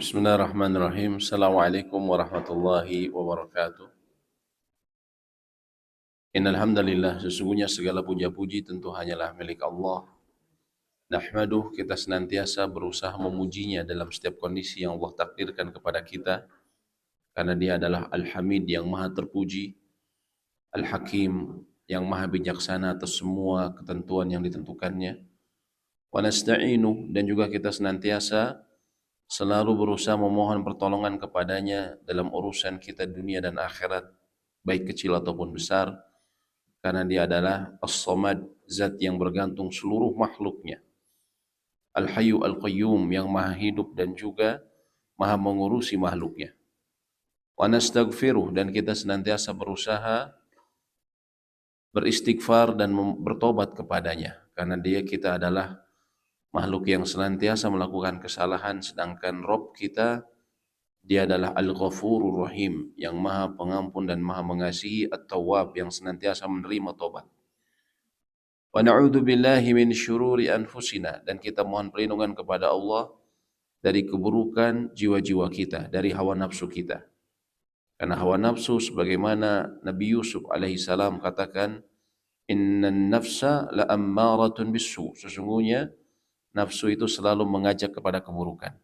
Bismillahirrahmanirrahim. Assalamualaikum warahmatullahi wabarakatuh. Innal hamdalillah, sesungguhnya segala puja-puji tentu hanyalah milik Allah. Nahmaduh, kita senantiasa berusaha memujinya dalam setiap kondisi yang Allah takdirkan kepada kita, karena Dia adalah Al-Hamid yang maha terpuji, Al-Hakim yang maha bijaksana atas semua ketentuan yang ditentukannya. Wa nasta'inu, dan juga kita senantiasa selalu berusaha memohon pertolongan kepadanya dalam urusan kita dunia dan akhirat, baik kecil ataupun besar, karena Dia adalah As-Samad, zat yang bergantung seluruh makhluknya, Al-Hayyu Al-Qayyum, yang maha hidup dan juga maha mengurusi makhluknya. Wa nastaghfiruh, dan kita senantiasa berusaha beristighfar dan bertobat kepadanya, karena kita adalah makhluk yang senantiasa melakukan kesalahan, sedangkan Rabb kita, Dia adalah Al-Ghafurur Rahim, yang maha pengampun dan maha mengasihi, At-Tawwab, yang senantiasa menerima tobat. Wa na'udzu billahi min syururi anfusina, dan kita mohon perlindungan kepada Allah dari keburukan jiwa-jiwa kita, dari hawa nafsu kita. Karena hawa nafsu, sebagaimana Nabi Yusuf alaihissalam katakan, innan nafsa la'ammaratun bisu, sesungguhnya nafsu itu selalu mengajak kepada keburukan.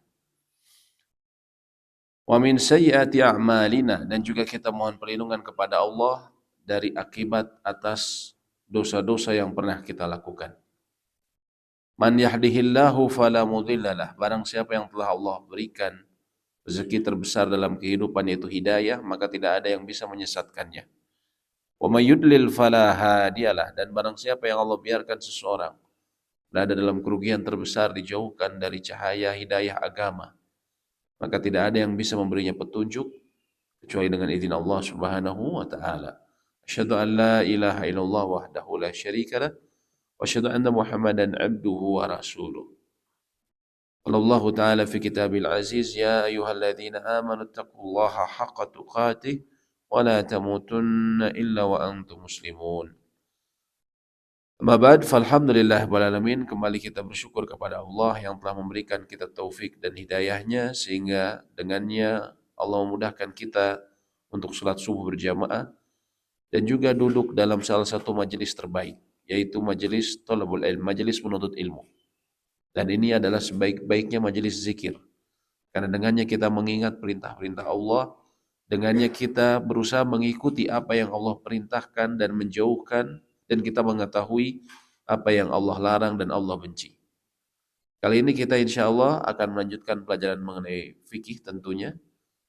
Wa min sayyiati a'malina, dan juga kita mohon perlindungan kepada Allah dari akibat atas dosa-dosa yang pernah kita lakukan. Man yahdihillahu fala mudhillalah, barang siapa yang telah Allah berikan rezeki terbesar dalam kehidupan yaitu hidayah, maka tidak ada yang bisa menyesatkannya. Wa may yudlil fala hadiyalah, dan barang siapa yang Allah biarkan seseorang berada dalam kerugian terbesar, dijauhkan dari cahaya hidayah agama, maka tidak ada yang bisa memberinya petunjuk kecuali dengan izin Allah Subhanahu wa taala. Asyhadu an la ilaha illallah wahdahu la syarika lah wa asyhadu anna Muhammadan abduhu wa rasuluh. Allah taala fi kitabil aziz, ya ayyuhalladzina amanu taqullaha haqqa tuqatih wa la tamutunna illa wa antum muslimun. Amma ba'd, falhamdulillah alamin. Kembali kita bersyukur kepada Allah yang telah memberikan kita taufik dan hidayahnya, sehingga dengannya Allah memudahkan kita untuk salat subuh berjamaah dan juga duduk dalam salah satu majelis terbaik, yaitu majelis thalabul ilm, majelis menuntut ilmu. Dan ini adalah sebaik-baiknya majelis zikir, karena dengannya kita mengingat perintah-perintah Allah, dengannya kita berusaha mengikuti apa yang Allah perintahkan dan menjauhkan, dan kita mengetahui apa yang Allah larang dan Allah benci. Kali ini kita insya Allah akan melanjutkan pelajaran mengenai fikih tentunya.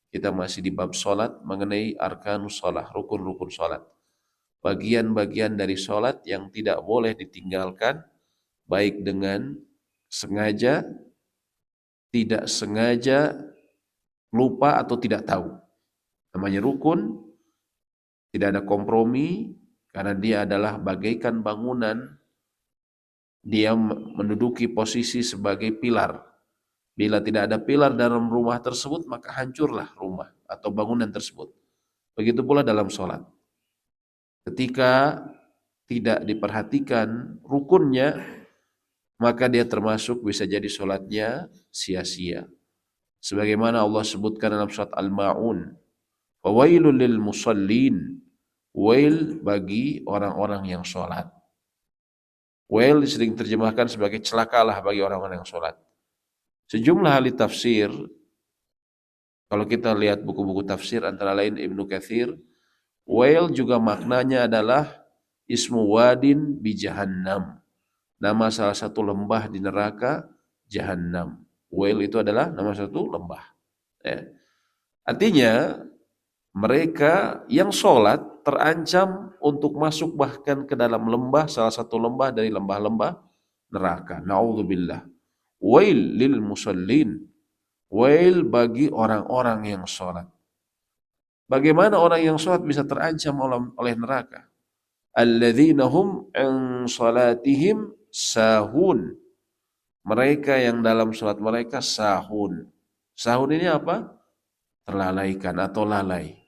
Kita masih di bab sholat, mengenai arkanus sholat, rukun-rukun sholat. Bagian-bagian dari sholat yang tidak boleh ditinggalkan, baik dengan sengaja, tidak sengaja, lupa atau tidak tahu. Namanya rukun, tidak ada kompromi, karena dia adalah bagaikan bangunan, dia menduduki posisi sebagai pilar. Bila tidak ada pilar dalam rumah tersebut, maka hancurlah rumah atau bangunan tersebut. Begitu pula dalam sholat. Ketika tidak diperhatikan rukunnya, maka dia termasuk bisa jadi sholatnya sia-sia. Sebagaimana Allah sebutkan dalam surat Al-Ma'un, fawailul lil musallin, wail bagi orang-orang yang sholat. Wail sering terjemahkan sebagai celakalah bagi orang-orang yang sholat. Sejumlah ahli tafsir, kalau kita lihat buku-buku tafsir antara lain Ibnu Katsir, wail juga maknanya adalah ismu wadin bi jahannam, nama salah satu lembah di neraka Jahannam. Wail itu adalah nama satu lembah. Ya. Artinya mereka yang sholat terancam untuk masuk bahkan ke dalam lembah, salah satu lembah dari lembah-lembah neraka. Na'udzubillah. Wail lil musallin. Wail bagi orang-orang yang sholat. Bagaimana orang yang sholat bisa terancam oleh neraka? Alladzina hum an salatihim sahun. Mereka yang dalam sholat mereka sahun. Sahun ini apa? Terlalaikan atau lalai.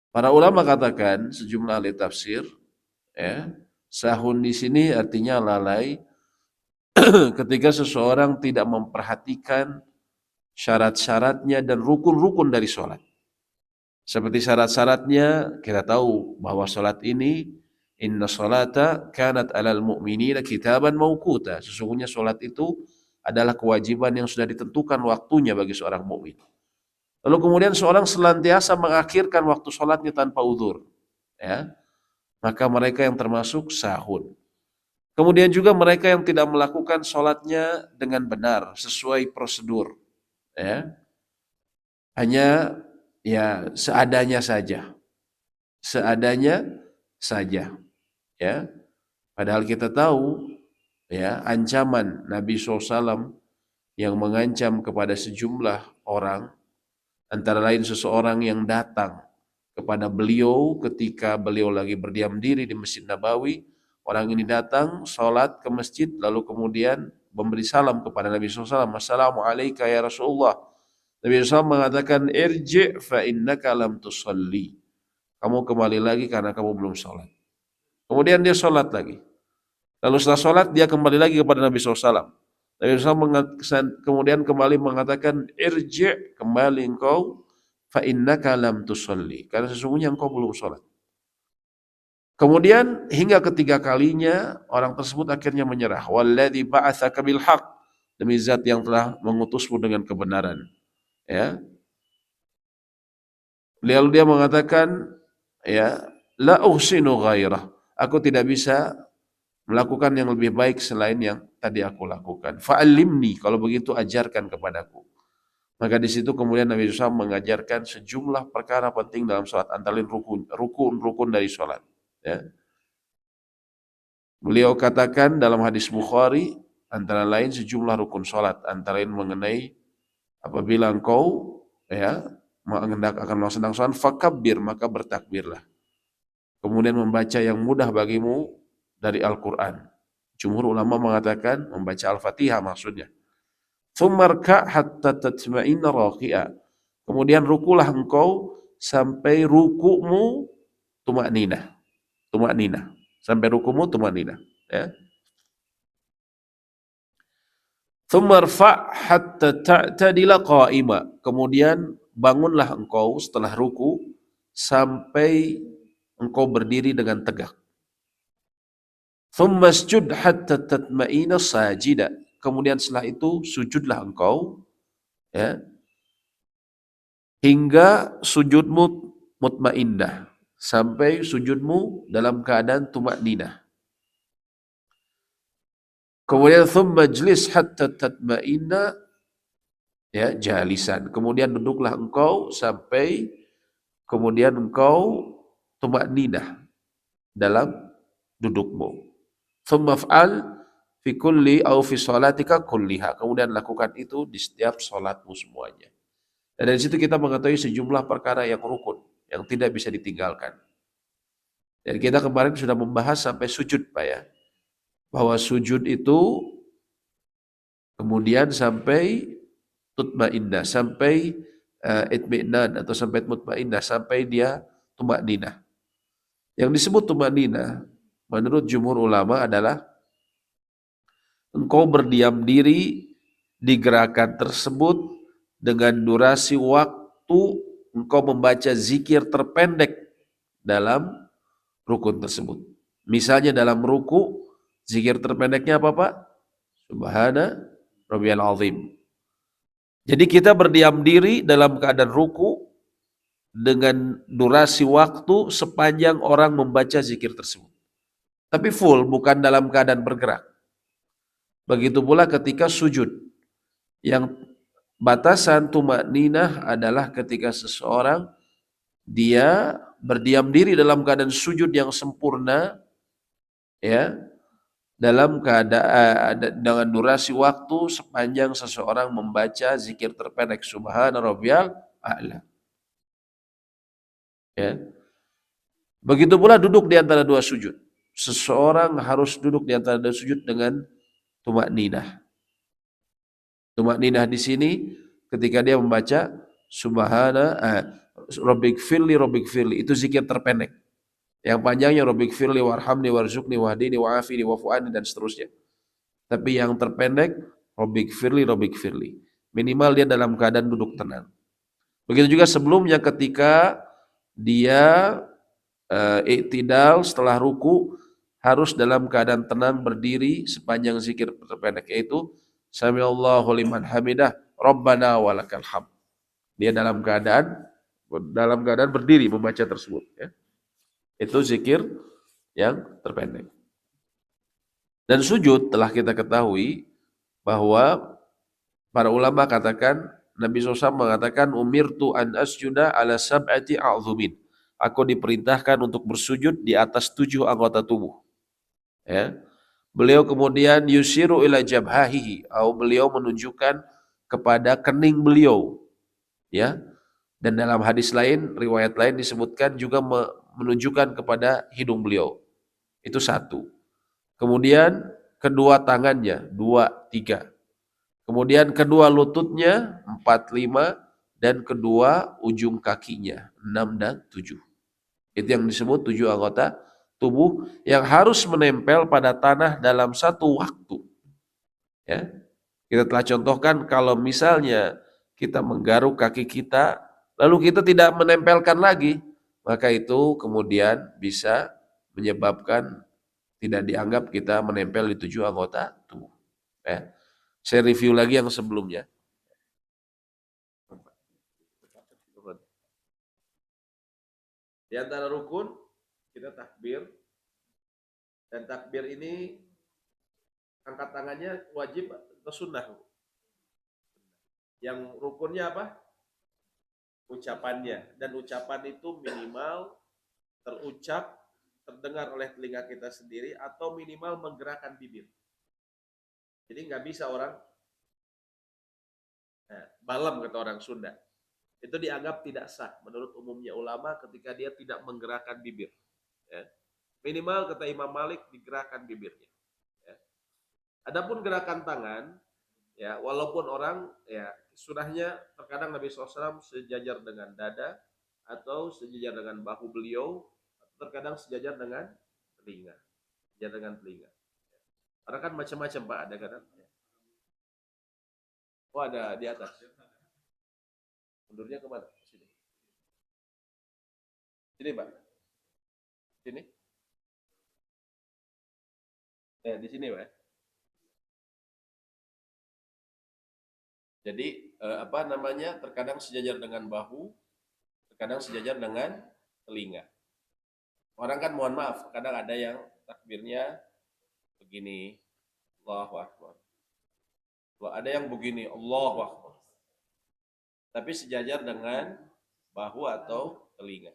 Para ulama katakan, sejumlah ahli tafsir, ya, sahun di sini artinya lalai ketika seseorang tidak memperhatikan syarat-syaratnya dan rukun-rukun dari sholat. Seperti syarat-syaratnya, kita tahu bahwa sholat ini, inna sholata kanat alal mu'minina kitaban mawquta. Sesungguhnya sholat itu adalah kewajiban yang sudah ditentukan waktunya bagi seorang mukmin. Lalu kemudian seorang senantiasa mengakhirkan waktu sholatnya tanpa udzur, ya, maka mereka yang termasuk sahun. Kemudian juga mereka yang tidak melakukan sholatnya dengan benar sesuai prosedur, ya, hanya ya seadanya saja, seadanya saja, ya. Padahal kita tahu ya ancaman Nabi SAW yang mengancam kepada sejumlah orang, antara lain seseorang yang datang kepada beliau ketika beliau lagi berdiam diri di Masjid Nabawi. Orang ini datang sholat ke masjid lalu kemudian memberi salam kepada Nabi SAW. Assalamualaikum ya Rasulullah. Nabi SAW mengatakan irji' fa innaka lam tusalli. Kamu kembali lagi karena kamu belum sholat. Kemudian dia sholat lagi. Lalu setelah sholat dia kembali lagi kepada Nabi SAW. Nabi SAW kemudian kembali mengatakan irji' kembali engkau fa innaka lam tusalli. Karena sesungguhnya engkau belum sholat. Kemudian hingga ketiga kalinya orang tersebut akhirnya menyerah. Walladzi ba'atsaka bil haqq. Demi zat yang telah mengutusmu dengan kebenaran. Ya. Lalu dia mengatakan, ya, la uhsinu ghairah. Aku tidak bisa melakukan yang lebih baik selain yang tadi aku lakukan. Fa'allimni, kalau begitu ajarkan kepadaku. Maka di situ kemudian Nabi SAW mengajarkan sejumlah perkara penting dalam sholat, antara lain rukun dari sholat. Ya. Beliau katakan dalam hadis Bukhari, antara lain sejumlah rukun sholat, antara lain mengenai apabila engkau ya akan melaksanakan sholat, fakabbir, maka bertakbirlah. Kemudian membaca yang mudah bagimu dari Al-Quran. Jumhur ulama mengatakan membaca Al-Fatihah maksudnya. Tsummarka hatta tatma'inna raqi'a. Kemudian rukulah engkau sampai rukumu tumakninah. Tumakninah. Sampai rukumu tumakninah. Ya. Tsummarfa' hatta ta'tadila qa'ima. Kemudian bangunlah engkau setelah ruku sampai engkau berdiri dengan tegak. Tsummasjud hatta tatma'ina sajida. Kemudian setelah itu sujudlah engkau ya hingga sujudmu mutmainnah, sampai sujudmu dalam keadaan tumakninah. Kemudian thumma jlis hatta tatma'inna ya jalisan. Kemudian duduklah engkau sampai kemudian engkau tumakninah dalam dudukmu. Thumma fa'al fi kulli au fi sholatika kulliha. Kemudian lakukan itu di setiap sholatmu semuanya. Dan dari situ kita mengetahui sejumlah perkara yang rukun, yang tidak bisa ditinggalkan. Dan kita kemarin sudah membahas sampai sujud, Pak ya. Bahwa sujud itu kemudian sampai tutmainnah, sampai itmi'nan atau sampai mutmainnah, sampai dia tumakninah. Yang disebut tumakninah menurut jumhur ulama adalah engkau berdiam diri di gerakan tersebut dengan durasi waktu engkau membaca zikir terpendek dalam rukun tersebut. Misalnya dalam ruku, zikir terpendeknya apa Pak? Subhana Rabbiyal Azim. Jadi kita berdiam diri dalam keadaan ruku dengan durasi waktu sepanjang orang membaca zikir tersebut. Tapi full, bukan dalam keadaan bergerak. Begitu pula ketika sujud. Yang batasan tumakninah adalah ketika seseorang dia berdiam diri dalam keadaan sujud yang sempurna, ya, dalam keadaan dengan durasi waktu sepanjang seseorang membaca zikir terpendek Subhana Rabbiyal A'la. Ya. Begitu pula duduk di antara dua sujud. Seseorang harus duduk di antara dua sujud dengan tumakninah. Tumakninah di sini ketika dia membaca Subhana Rabbik firli itu zikir terpendek. Yang panjangnya Rabbik firli warhamni warzuqni wahdini wa'afini wa'fu'ani dan seterusnya. Tapi yang terpendek Rabbik firli. Minimal dia dalam keadaan duduk tenang. Begitu juga sebelumnya ketika dia i'tidal setelah ruku harus dalam keadaan tenang berdiri sepanjang zikir terpendek, yaitu Samiallahu liman hamidah Rabbana walakal hamd. Dia dalam keadaan berdiri membaca tersebut, ya. Itu zikir yang terpendek. Dan sujud telah kita ketahui bahwa para ulama katakan, Nabi SAW mengatakan, umirtu an asjuda ala sab'ati a'zumin. Aku diperintahkan untuk bersujud di atas 7 anggota tubuh. Ya. Beliau kemudian yusiru ila jabhahihi, atau beliau menunjukkan kepada kening beliau. Ya. Dan dalam hadis lain, riwayat lain disebutkan juga menunjukkan kepada hidung beliau. Itu satu. Kemudian kedua tangannya, 2, 3. Kemudian kedua lututnya 4, 5, dan kedua ujung kakinya 6 dan 7. Itu yang disebut 7 anggota tubuh yang harus menempel pada tanah dalam satu waktu. Ya. Kita telah contohkan kalau misalnya kita menggaruk kaki kita lalu kita tidak menempelkan lagi, maka itu kemudian bisa menyebabkan tidak dianggap kita menempel di 7 anggota tubuh. Ya. Saya review lagi yang sebelumnya. Di antara rukun kita takbir, dan takbir ini angkat tangannya wajib atau sunnah? Yang rukunnya apa? Ucapannya, dan ucapan itu minimal terucap, terdengar oleh telinga kita sendiri, atau minimal menggerakkan bibir. Jadi nggak bisa orang balam, kata orang Sunda. Itu dianggap tidak sah menurut umumnya ulama ketika dia tidak menggerakkan bibir. Ya. Minimal kata Imam Malik digerakkan bibirnya. Ya. Adapun gerakan tangan, ya walaupun orang ya sunahnya terkadang Nabi SAW sejajar dengan dada atau sejajar dengan bahu beliau, terkadang sejajar dengan telinga, sejajar dengan telinga. Karena kan macam-macam Pak, ada kadang. Oh ada di atas. Mundurnya kemana? Sini. Sini Pak. Sini. Di sini Pak. Jadi apa namanya? Terkadang sejajar dengan bahu, terkadang sejajar dengan telinga. Orang kan mohon maaf, kadang ada yang takbirnya begini, Allahu Akbar. Ada yang begini, Allahu Akbar. Tapi sejajar dengan bahu atau telinga.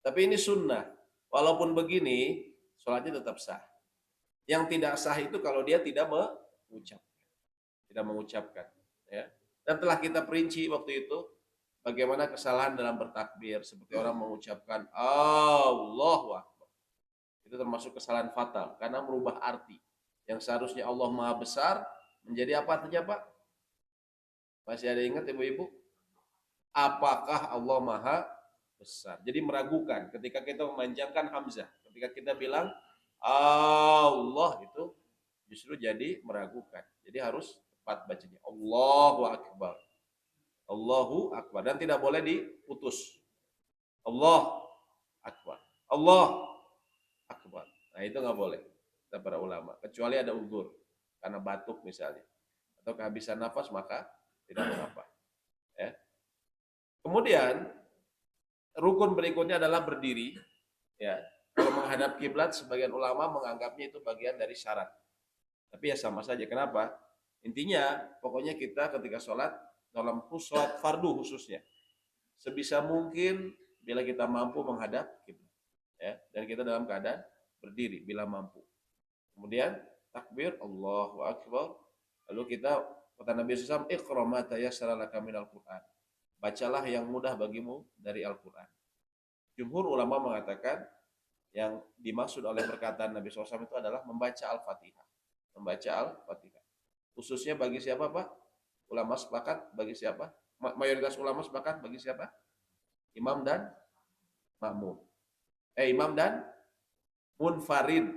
Tapi ini sunnah. Walaupun begini, sholatnya tetap sah. Yang tidak sah itu kalau dia tidak mengucapkan. Ya. Dan telah kita perinci waktu itu bagaimana kesalahan dalam bertakbir, seperti orang mengucapkan Allahu Akbar. Itu termasuk kesalahan fatal karena merubah arti. Yang seharusnya Allah Maha Besar menjadi apa artinya Pak? Masih ada ingat ibu-ibu? Apakah Allah Maha Besar? Jadi meragukan ketika kita memanjangkan hamzah. Ketika kita bilang Allah, itu justru jadi meragukan. Jadi harus tepat bacanya. Allahu Akbar. Allahu Akbar. Dan tidak boleh diputus. Allah Akbar. Allah Akbar. Nah itu nggak boleh. Kata para ulama. Kecuali ada uzur. Karena batuk misalnya. Atau kehabisan nafas, maka tidak mengapa. Ya. Kemudian rukun berikutnya adalah berdiri. Ya, kalau menghadap kiblat, sebagian ulama menganggapnya itu bagian dari syarat. Tapi ya sama saja. Kenapa? Intinya, pokoknya kita ketika sholat, dalam sholat fardu khususnya, sebisa mungkin bila kita mampu menghadap kiblat, ya, dan kita dalam keadaan berdiri bila mampu. Kemudian takbir, Allahu Akbar. Lalu kita kata Nabi SAW, Iqra ma tayassara laka minal Qur'an. Bacalah yang mudah bagimu dari Al-Quran. Jumhur ulama mengatakan yang dimaksud oleh perkataan Nabi SAW itu adalah membaca Al-Fatihah. Membaca Al-Fatihah. Khususnya bagi siapa Pak? Ulama sepakat bagi siapa? Mayoritas ulama sepakat bagi siapa? Imam dan makmum. Imam dan munfarid.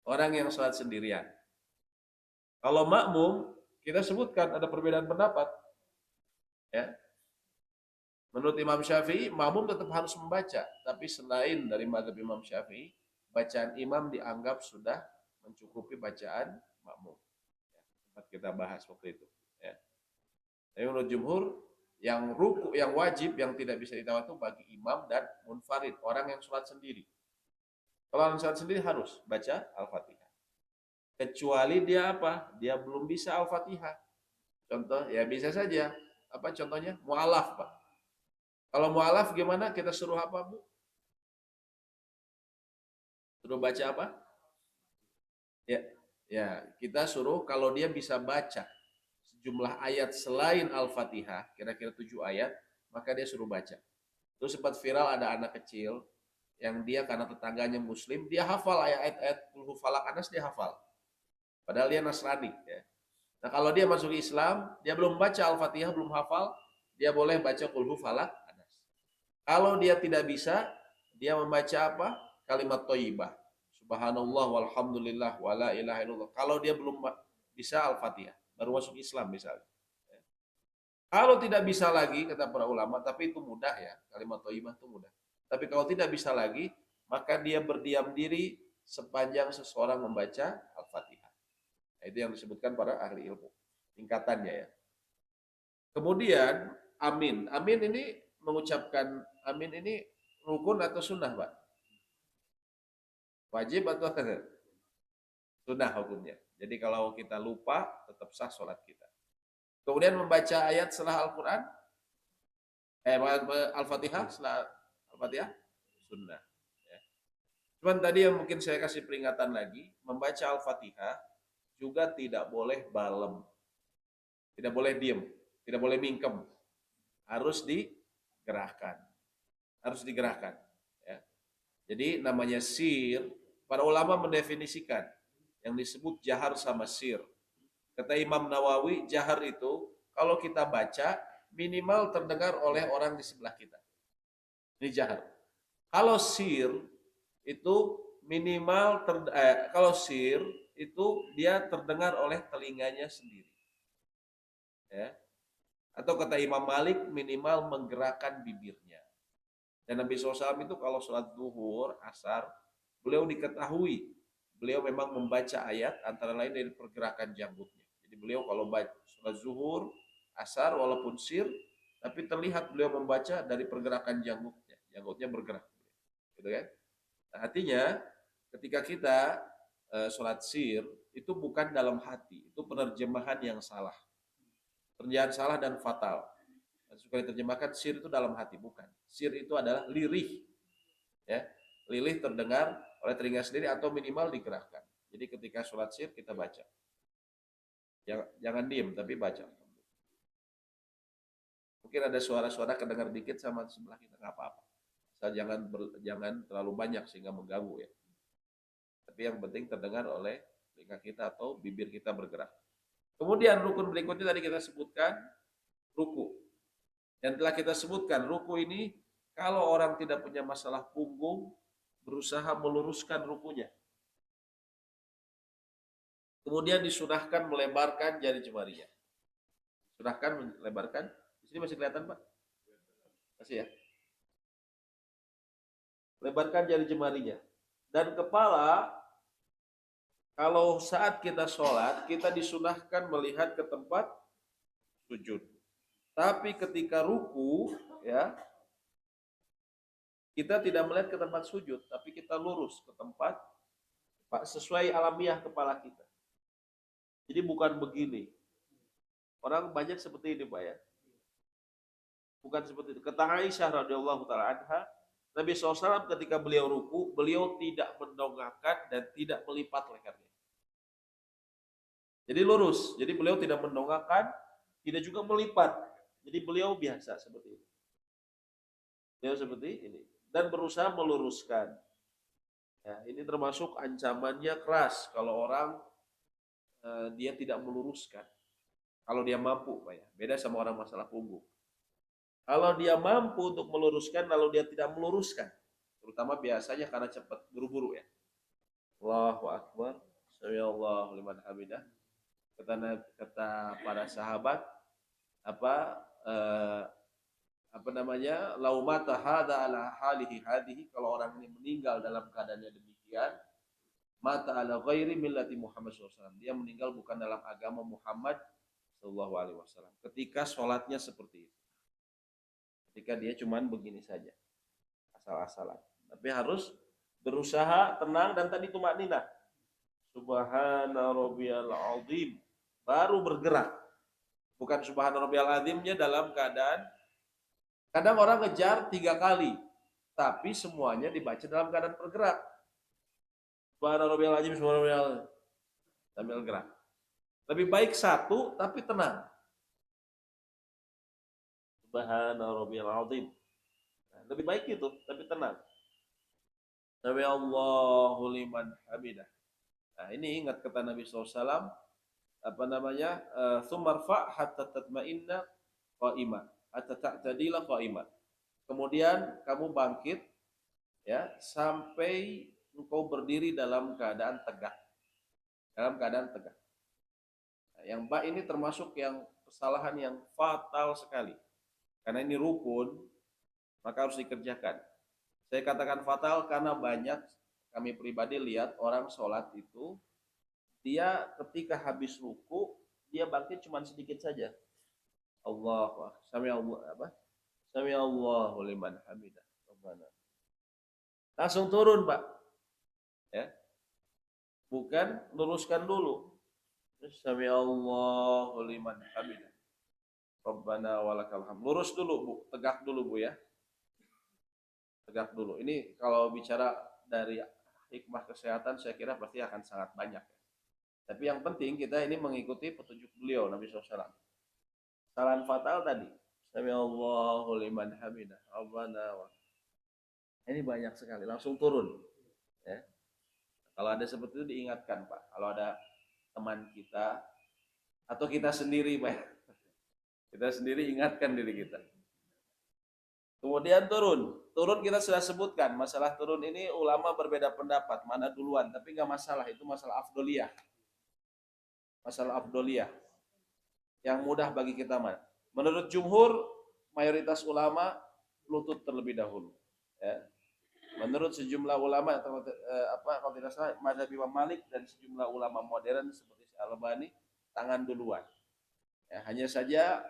Orang yang sholat sendirian. Kalau makmum kita sebutkan ada perbedaan pendapat. Ya. Menurut Imam Syafi'i, makmum tetap harus membaca. Tapi selain dari mazhab Imam Syafi'i, bacaan imam dianggap sudah mencukupi bacaan makmum. Ya, sempat kita bahas waktu itu. Ya. Tapi menurut jumhur, yang ruku, yang wajib, yang tidak bisa ditawar itu bagi imam dan munfarid, orang yang sholat sendiri. Kalau orang sholat sendiri harus baca Al-Fatihah. Kecuali dia apa? Dia belum bisa Al-Fatihah. Contoh, ya bisa saja. Apa contohnya? Mu'alaf, Pak. Kalau mu'alaf gimana? Kita suruh apa, Bu? Suruh baca apa? Ya, ya, kita suruh kalau dia bisa baca sejumlah ayat selain Al-Fatihah, kira-kira 7 ayat, maka dia suruh baca. Terus sempat viral ada anak kecil yang dia karena tetangganya muslim, dia hafal ayat-ayat Qul Falak Anas, dia hafal. Padahal dia Nasrani, ya. Nah, kalau dia masuk Islam, dia belum baca Al-Fatihah, belum hafal, dia boleh baca Qul Falak Anas. Kalau dia tidak bisa, dia membaca apa? Kalimat thayyibah. Subhanallah walhamdulillah wala ilaha illallah. Kalau dia belum bisa Al-Fatihah, baru masuk Islam misalnya. Kalau tidak bisa lagi, kata para ulama, tapi itu mudah ya, kalimat thayyibah itu mudah. Tapi kalau tidak bisa lagi, maka dia berdiam diri sepanjang seseorang membaca Al-Fatihah. Nah, itu yang disebutkan para ahli ilmu. Tingkatannya ya. Kemudian, amin. Amin ini mengucapkan amin ini rukun atau sunnah, Pak? Wajib atau sunnah hukumnya. Jadi kalau kita lupa, tetap sah sholat kita. Kemudian membaca ayat setelah Al-Quran, Al-Fatihah setelah Al-Fatihah, sunnah. Ya. Cuman tadi yang mungkin saya kasih peringatan lagi, membaca Al-Fatihah juga tidak boleh balem. Tidak boleh diem, tidak boleh mingkem. Harus digerahkan. Harus digerahkan. Ya. Jadi namanya sir, para ulama mendefinisikan yang disebut jahar sama sir. Kata Imam Nawawi, jahar itu kalau kita baca minimal terdengar oleh orang di sebelah kita. Ini jahar. Kalau sir itu minimal kalau sir itu dia terdengar oleh telinganya sendiri. Ya. Atau kata Imam Malik minimal menggerakkan bibirnya. Dan Nabi SAW itu kalau sholat duhur, asar, beliau diketahui beliau memang membaca ayat antara lain dari pergerakan janggutnya. Jadi beliau kalau sholat zuhur, asar walaupun sir, tapi terlihat beliau membaca dari pergerakan janggutnya. Janggutnya bergerak. Gitu kan? Nah, artinya ketika kita sholat sir, itu bukan dalam hati. Itu penerjemahan yang salah. Terjemahan salah dan fatal. Suka diterjemahkan sir itu dalam hati, bukan. Sir itu adalah lirih. Ya, lirih terdengar oleh telinga sendiri atau minimal digerakkan. Jadi ketika sholat sir kita baca. Jangan diem tapi baca. Mungkin ada suara-suara kedengar dikit sama sebelah kita, nggak apa-apa. Jangan terlalu banyak sehingga mengganggu ya. Tapi yang penting terdengar oleh telinga kita atau bibir kita bergerak. Kemudian rukun berikutnya tadi kita sebutkan ruku. Dan telah kita sebutkan ruku ini kalau orang tidak punya masalah punggung berusaha meluruskan rukunya. Kemudian disunahkan melebarkan jari jemarinya. Sunahkan melebarkan. Di sini masih kelihatan, Pak? Masih ya? Lebarkan jari jemarinya. Dan kepala, kalau saat kita sholat, kita disunahkan melihat ke tempat sujud. Tapi ketika ruku, ya, kita tidak melihat ke tempat sujud, tapi kita lurus ke tempat sesuai alamiah kepala kita. Jadi bukan begini. Orang banyak seperti ini, Pak ya. Bukan seperti itu. Kata Aisyah radhiyallahu taala anha, Nabi SAW ketika beliau ruku, beliau tidak mendongakkan dan tidak melipat lehernya. Jadi lurus. Jadi beliau tidak mendongakkan, tidak juga melipat. Jadi beliau biasa seperti ini. Beliau seperti ini. Dan berusaha meluruskan. Ya, ini termasuk ancamannya keras kalau orang dia tidak meluruskan. Kalau dia mampu, Pak ya. Beda sama orang masalah punggung. Kalau dia mampu untuk meluruskan, lalu dia tidak meluruskan. Terutama biasanya karena cepat, buru-buru ya. Allahu Akbar. Sami Allahu liman hamidah. Kata para sahabat apa apa namanya, laumata hada ala halihi hadihi, kalau orang ini meninggal dalam keadaannya demikian, mata ala ghairi millati Muhammad SAW, dia meninggal bukan dalam agama Muhammad SAW ketika sholatnya seperti itu, ketika dia cuman begini saja asal-asalan, tapi harus berusaha tenang dan tadi tumakninah, subhana rabbiyal azim, baru bergerak, bukan subhana rabbiyal azimnya dalam keadaan. Kadang orang ngejar 3 kali, tapi semuanya dibaca dalam keadaan bergerak. Subhana rabbiyal azim, subhana rabbiyal azim, sambil gerak. Lebih baik satu tapi tenang. Subhana rabbiyal azim. Nah, lebih baik itu tapi tenang. Sami Allahu liman hamidah. Nah, ini ingat kata Nabi SAW, apa namanya? Sumarfa hatta tatma'inna qa'imah, hatta ta'tadila qa'imah. Kemudian kamu bangkit ya sampai engkau berdiri dalam keadaan tegak. Dalam keadaan tegak. Nah, yang ini termasuk yang kesalahan yang fatal sekali. Karena ini rukun, maka harus dikerjakan. Saya katakan fatal karena banyak kami pribadi lihat orang sholat itu, dia ketika habis ruku, dia bangkit cuma sedikit saja. Allah, sami Allah apa? Sami Allahu liman hamidah. Langsung turun, Pak. Ya. Bukan luruskan dulu. Sami Allahu liman hamidah. Rabbana walakal hamd. Lurus dulu, Bu. Tegak dulu, Bu ya. Tegak dulu. Ini kalau bicara dari hikmah kesehatan, saya kira pasti akan sangat banyak. Tapi yang penting kita ini mengikuti petunjuk beliau Nabi SAW. Saran fatal tadi, Sami Allahu liman hamidah, Rabbana wa. Ini banyak sekali, langsung turun. Ya. Kalau ada seperti itu diingatkan, Pak. Kalau ada teman kita atau kita sendiri, Pak. Kita sendiri ingatkan diri kita. Kemudian turun kita sudah sebutkan, masalah turun ini ulama berbeda pendapat, mana duluan, tapi nggak masalah, itu masalah afdoliyah. Masalah afdoliyah. Yang mudah bagi kita mana? Menurut jumhur, mayoritas ulama lutut terlebih dahulu. Ya. Menurut sejumlah ulama, kalau tidak salah, mazhab Imam Malik dan sejumlah ulama modern seperti Al-Albani, tangan duluan. Ya, hanya saja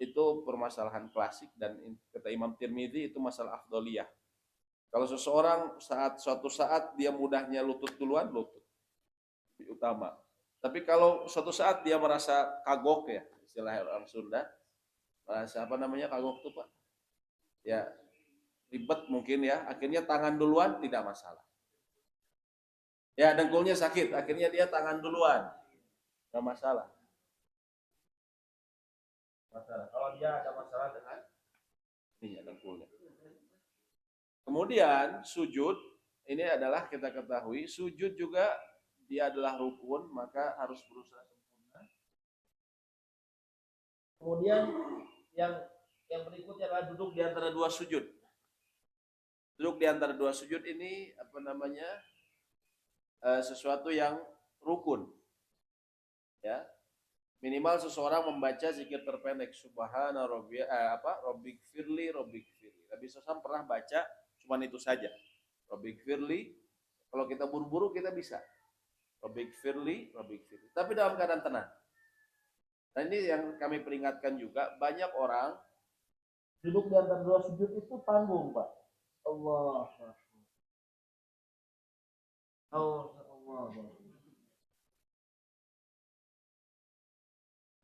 itu permasalahan klasik dan kata Imam Tirmidzi itu masalah afdoliyah. Kalau seseorang suatu saat dia mudahnya lutut duluan, lutut lebih utama. Tapi kalau suatu saat dia merasa kagok ya, istilah orang Sunda, merasa apa namanya kagok tuh Pak? Ya ribet mungkin ya, akhirnya tangan duluan tidak masalah. Ya dengkulnya sakit, akhirnya dia tangan duluan, nggak masalah. Kalau dia ada masalah dengan ini ya dengkulnya. Kemudian sujud ini adalah kita ketahui sujud juga dia adalah rukun, maka harus berusaha sempurna. Kemudian yang berikutnya adalah duduk di antara dua sujud. Duduk di antara dua sujud ini apa namanya sesuatu yang rukun. Ya, minimal seseorang membaca zikir terpendek subhana rabbik firli. Nabi SAW pernah baca cuman itu saja, rabbik firli. Kalau kita buru-buru kita bisa rabbik firli, tapi dalam keadaan tenang. Nah ini yang kami peringatkan juga, banyak orang duduk di antara dua sujud itu tanggung Pak. Allah.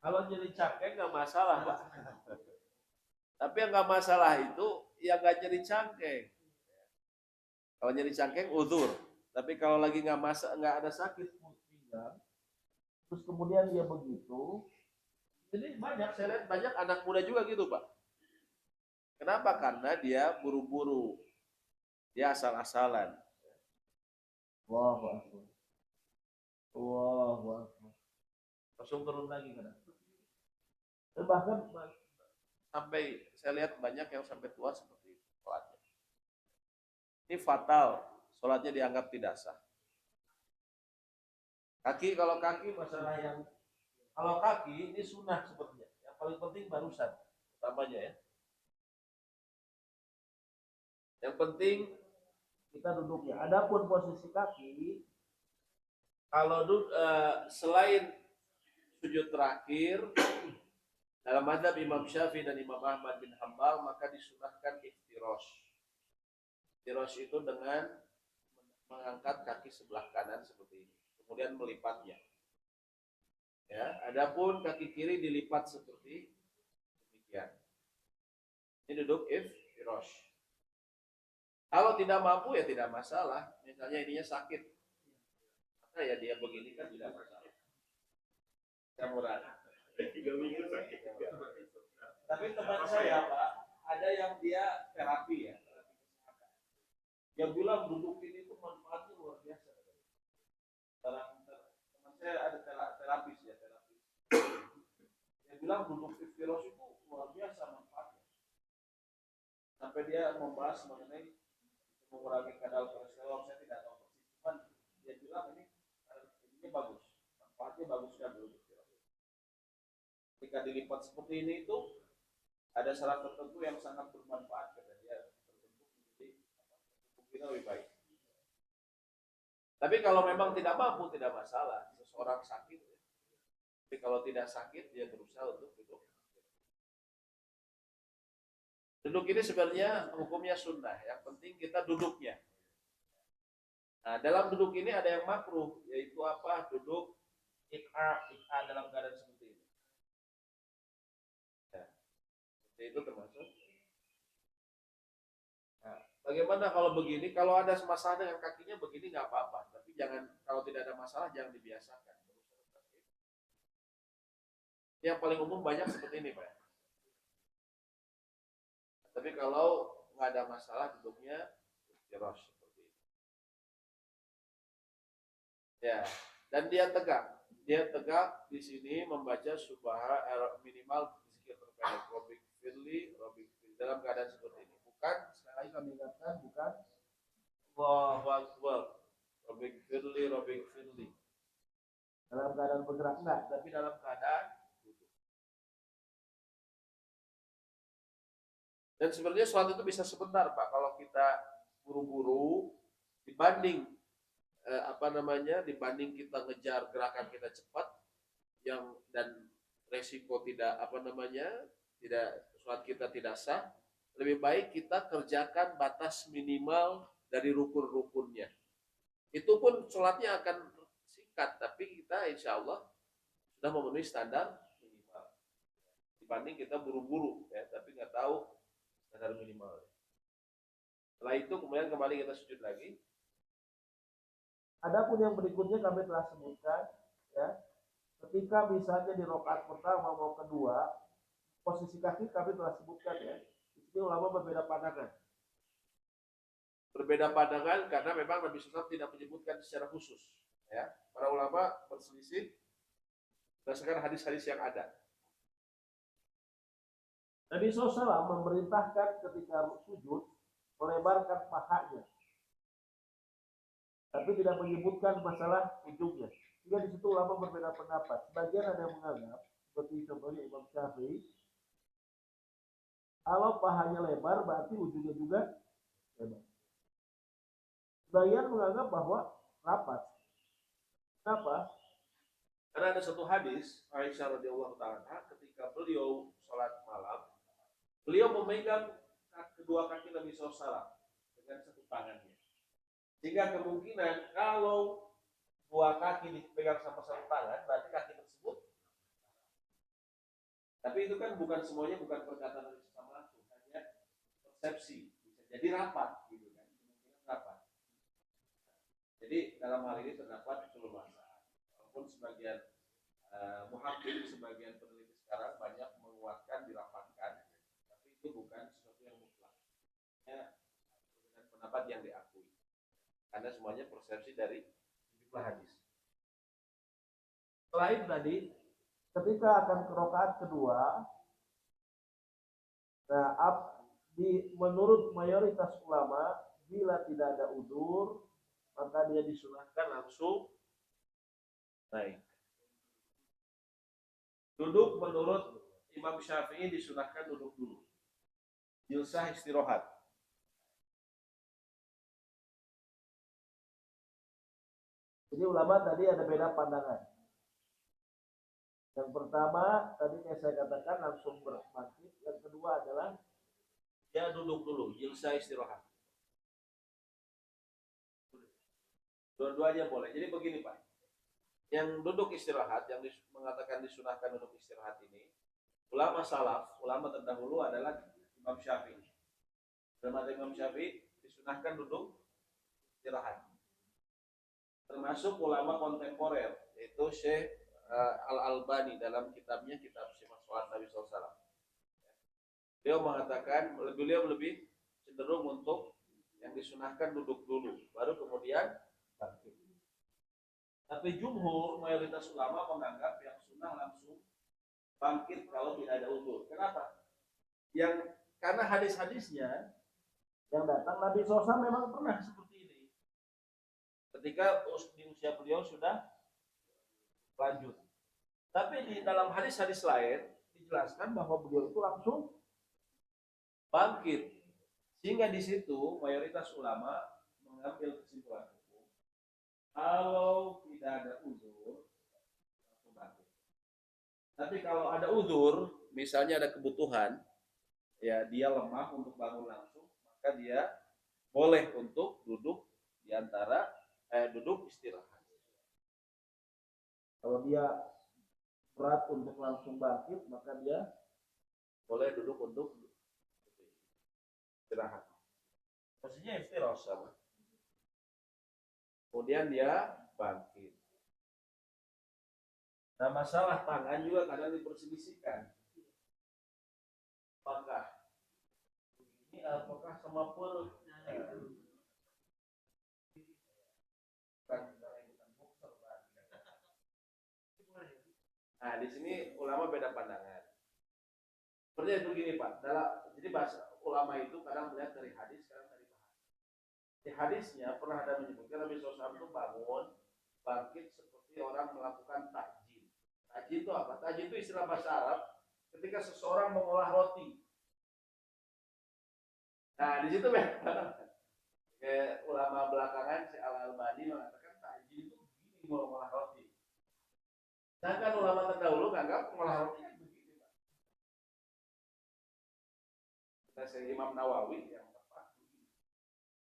Kalau jadi cangkeng nggak masalah Pak. Tapi yang nggak masalah itu yang nggak jadi cangkeng. Kalau jadi cangkeng uzur. Tapi kalau lagi nggak ada sakit pinggang, terus kemudian dia begitu, jadi saya lihat banyak anak muda juga gitu Pak. Kenapa? Karena dia buru-buru, dia asal-asalan. Allahu Akbar. Allahu Akbar. Langsung turun lagi kan? Dan bahkan sampai saya lihat banyak yang sampai tua seperti itu sholatnya. Ini fatal, sholatnya dianggap tidak sah. Kalau kaki masalah yang Kalau kaki ini sunnah sepertinya. Yang paling penting barusan utamanya ya. Yang penting kita duduknya. Adapun posisi kaki, kalau selain sujud terakhir dalam mazhab Imam Syafi'i dan Imam Ahmad bin Hambal, maka disunahkan iftirosh. Iftirosh itu dengan mengangkat kaki sebelah kanan seperti ini, kemudian melipatnya. Ya, adapun kaki kiri dilipat seperti demikian. Ini duduk iftirosh. Kalau tidak mampu ya tidak masalah. Misalnya ininya sakit, maka ya dia begini kan tidak masalah. Campuran. Tapi teman saya Pak, ada yang dia terapi ya. Yang bilang duduk ini tuh manfaatnya luar biasa. Teman saya ada terapis ya, terapis. Dia bilang duduk iftirosh itu luar biasa manfaatnya. Sampai dia membahas mengenai mengurangi kadar kolesterol, saya tidak tahu persis, cuman dia bilang ini bagus, manfaatnya bagus sekali. Ketika dilipat seperti ini itu ada syarat tertentu yang sangat bermanfaat, kata dia, terbentuk menjadi tubuh kita lebih baik. Tapi kalau memang tidak mampu tidak masalah, seseorang sakit, tapi kalau tidak sakit dia berusaha untuk duduk. Duduk ini sebenarnya hukumnya sunnah, yang penting kita duduknya. Nah, dalam duduk ini ada yang makruh, yaitu apa? Duduk ik'a dalam keadaan seperti ini. Ya, seperti itu termasuk. Nah, bagaimana kalau begini? Kalau ada masalah dengan kakinya begini nggak apa-apa, tapi jangan, kalau tidak ada masalah jangan dibiasakan. Yang paling umum banyak seperti ini, Pak. Tapi kalau nggak ada masalah duduknya iftirosh seperti ini. Ya, dan dia tegak. Dia tegak di sini membaca subhana minimal zikir terpendek Robik Firli dalam keadaan seperti ini. Bukan, sekali lagi kami ingatkan, bukan Allahu Akbar Robik Firli dalam keadaan bergerak, enggak, tapi dalam keadaan duduk. Dan sebenarnya sholat itu bisa sebentar, Pak, kalau kita buru-buru dibanding dibanding kita ngejar gerakan kita cepat dan resiko tidak tidak sholat kita tidak sah, lebih baik kita kerjakan batas minimal dari rukun-rukunnya. Itu pun sholatnya akan singkat, tapi kita insya Allah sudah memenuhi standar minimal dibanding kita buru-buru ya, tapi nggak tahu standar minimal. Setelah itu kemudian kembali kita sujud lagi. Adapun yang berikutnya kami telah sebutkan ya, ketika misalnya di rakaat pertama mau kedua, posisi kaki kami telah sebutkan ya. Di sini ulama berbeda pandangan. Berbeda pandangan karena memang Nabi SAW tidak menyebutkan secara khusus ya. Para ulama berselisih berdasarkan hadis-hadis yang ada. Nabi SAW memerintahkan ketika sujud melebarkan pahanya, tapi tidak menyebutkan masalah ujungnya. Sehingga di situ ulama berbeda pendapat. Sebagian ada yang menganggap, seperti contohnya Imam Syafi'i, kalau pahanya lebar berarti ujungnya juga lebar. Sebagian menganggap bahwa rapat. Kenapa? Karena ada satu hadis Aisyah radhiyallahu taala ketika beliau sholat malam, beliau memegang kedua kaki Nabi SAW dengan satu tangannya. Sehingga kemungkinan kalau dua kaki dipegang sama satu tangan, berarti kaki tersebut. Tapi itu kan bukan semuanya, bukan perkataan dari sesama langsung, hanya persepsi. Bisa jadi rapat, gitu kan? Kemungkinan rapat. Jadi dalam hal ini terdapat kelemahan. Walaupun sebagian muhakkik, sebagian peneliti sekarang banyak menguatkan dirapatkan, tapi itu bukan sesuatu yang mutlak. Ya, dengan pendapat yang diakui. Karena semuanya persepsi dari sejumlah hadis. Setelah itu tadi, ketika akan ke rakaat kedua, nah, menurut mayoritas ulama, bila tidak ada udzur, maka dia disunahkan langsung naik. Duduk menurut Imam Syafi'i disunahkan duduk dulu. Jilsah istirahat. Jadi ulama tadi ada beda pandangan. Yang pertama tadi yang saya katakan langsung berbangkit. Yang kedua adalah dia duduk dulu, jilsah istirahat. Dua-duanya boleh. Jadi begini Pak, yang duduk istirahat, yang mengatakan disunahkan duduk istirahat ini, ulama salaf, ulama terdahulu adalah Imam Syafi'i. Dalam Imam Syafi'i disunahkan duduk istirahat. Termasuk ulama kontemporer, yaitu Syekh Al-Albani dalam kitabnya Kitab Sifat Salat Nabi SAW. Beliau mengatakan, beliau lebih cenderung untuk yang disunahkan duduk dulu, baru kemudian bangkit. Tapi jumhur, mayoritas ulama menganggap yang sunnah langsung bangkit kalau tidak ada uzur. Kenapa? Karena hadis-hadisnya yang datang Nabi SAW memang pernah seperti ini. Ketika di usia beliau sudah lanjut. Tapi di dalam hadis-hadis lain dijelaskan bahwa beliau itu langsung bangkit. Sehingga di situ mayoritas ulama mengambil kesimpulan hukum. Kalau tidak ada uzur, langsung bangkit. Tapi kalau ada uzur, misalnya ada kebutuhan, ya dia lemah untuk bangun langsung, maka dia boleh untuk duduk di antara duduk istirahat. Kalau dia berat untuk langsung bangkit, maka dia boleh duduk untuk istirahat. Posisinya istirahat. Kemudian dia bangkit. Nah, masalah tangan juga kadang diperselisihkan. Apakah sama perut? Nah, di sini ulama beda pandangan. Seperti begini Pak, jadi bahasa ulama itu kadang melihat dari hadis, kadang dari bahasa. Di hadisnya pernah ada menyebutkan Nabi SAW itu bangun, bangkit seperti orang melakukan takjil. Takjil itu apa? Takjil itu istilah bahasa Arab ketika seseorang mengolah roti. Nah, di situ beda. Kayak ulama belakangan si Al-Albani mengatakan takjil itu begini mengolah roti. Sedangkan ulama terdahulu menganggap mengolah roti kan begini, Pak. Kita Imam Nawawi yang tepat begini.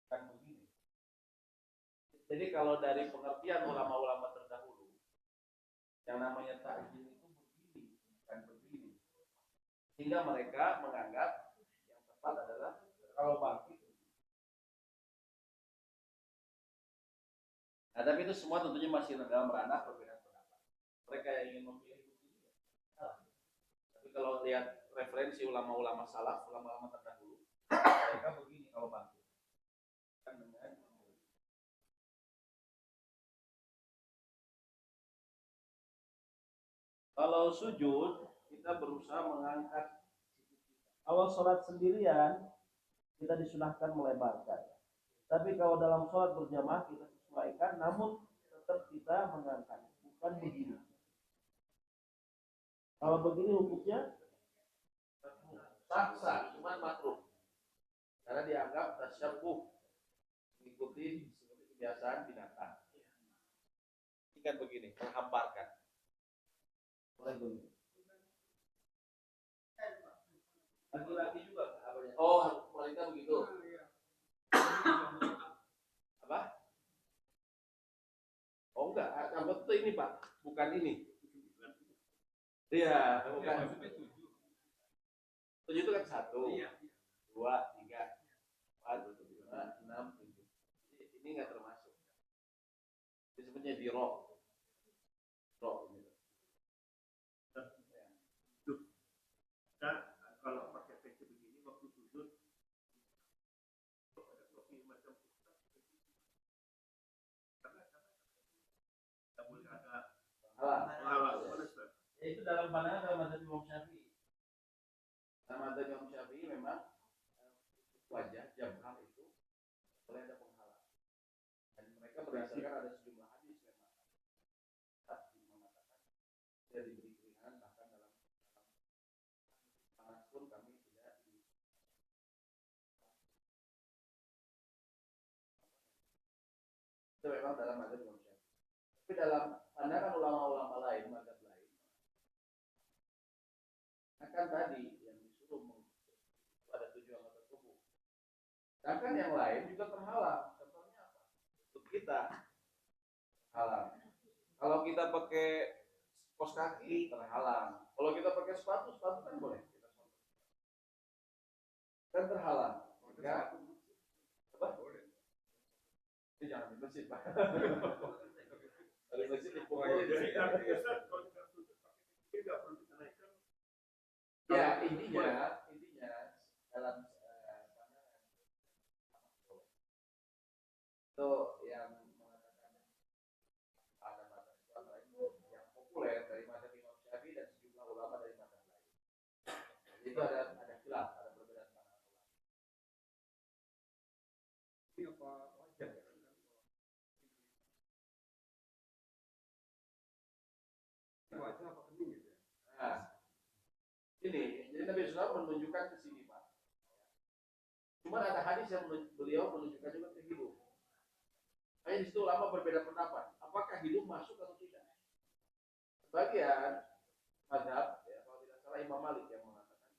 Kan begini. Jadi kalau dari pengertian ulama-ulama terdahulu, yang namanya takjil itu begini, bukan begini. Sehingga mereka menganggap yang tepat adalah kalau bangkit. Nah, tapi itu semua tentunya masih dalam ranah perbedaan pendapat. Mereka yang ingin memilih begini, tapi kalau lihat referensi ulama-ulama salaf, ulama-ulama terdahulu, mereka begini kalau bangkit. Kalau sujud, kita berusaha mengangkat awal sholat sendirian, kita disunahkan melebarkan. Tapi kalau dalam sholat berjamaah kita sesuaikan, namun tetap kita mengangkat, bukan begini. Kalau begini hukumnya sah, cuma makruh. Karena dianggap tasyabbuh, mengikuti kebiasaan binatang. Ini kan begini, menghamparkan. Laki-laki juga apa? Oh, wanita begitu. Apa? Oh enggak, rambut itu ini Pak, bukan ini. Iya, bukan. 7 itu kan 1, 2, 3, 4, 5, 6, 7. Ini enggak termasuk. Disebutnya diro. Diro. Nah, kalau pakai peci begini waktu sujud ada topi macam karena tidak boleh ada halal. Itu dalam pandangan dalam mazhab Imam Syafi'i. Dalam mazhab Imam Syafi'i memang wajah jabhah itu boleh ada penghalang. Dan mereka berdasarkan ada sejumlah hadis memang. Tapi mengatakan tidak diberi keringanan bahkan dalam Itu memang dalam mazhab Imam Syafi'i. Tapi dalam pandangan ulama-ulama lain, mazhab lain, akan tadi yang disuruh pada tujuan tertentu. Sedangkan yang lain juga terhalang. Contohnya apa? Untuk kita terhalang. Kalau kita pakai kos kaki terhalang. Kalau kita pakai sepatu kan boleh. Kan terhalang. Ya. Apa? Ini jangan dibersihin, Pak. Kalau dibersihin dipukulin. Ya, intinya dalam itu yang mengatakan ada mazhab itu yang populer dari mazhab Imam Syafi'i dan sejumlah ulama dari mazhab lain. Itu ada khilaf, ada perbedaan pandangan ulama. Ini apa wajar ya? Wajar apa penting gitu ya? Nah, ini jadi Nabi SAW menunjukkan ke sini, Pak. Cuma ada hadis yang beliau menunjukkan juga ke hidup. Makanya di situ ulama berbeda pendapat. Apakah hidup masuk atau tidak? Sebagian mazhab, ya, kalau tidak salah Imam Malik yang mengatakan.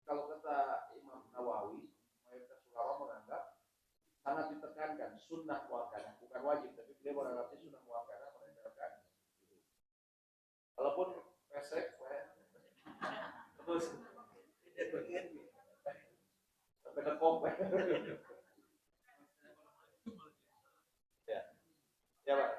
Kalau kata Imam Nawawi, mayoritas ulama menganggap sangat ditekankan sunnah muakkadah, bukan wajib, tapi beliau menganggapnya sunnah muakkadah menempelkan hidup. Walaupun pesek, terus sampai nekop. Ya, Pak.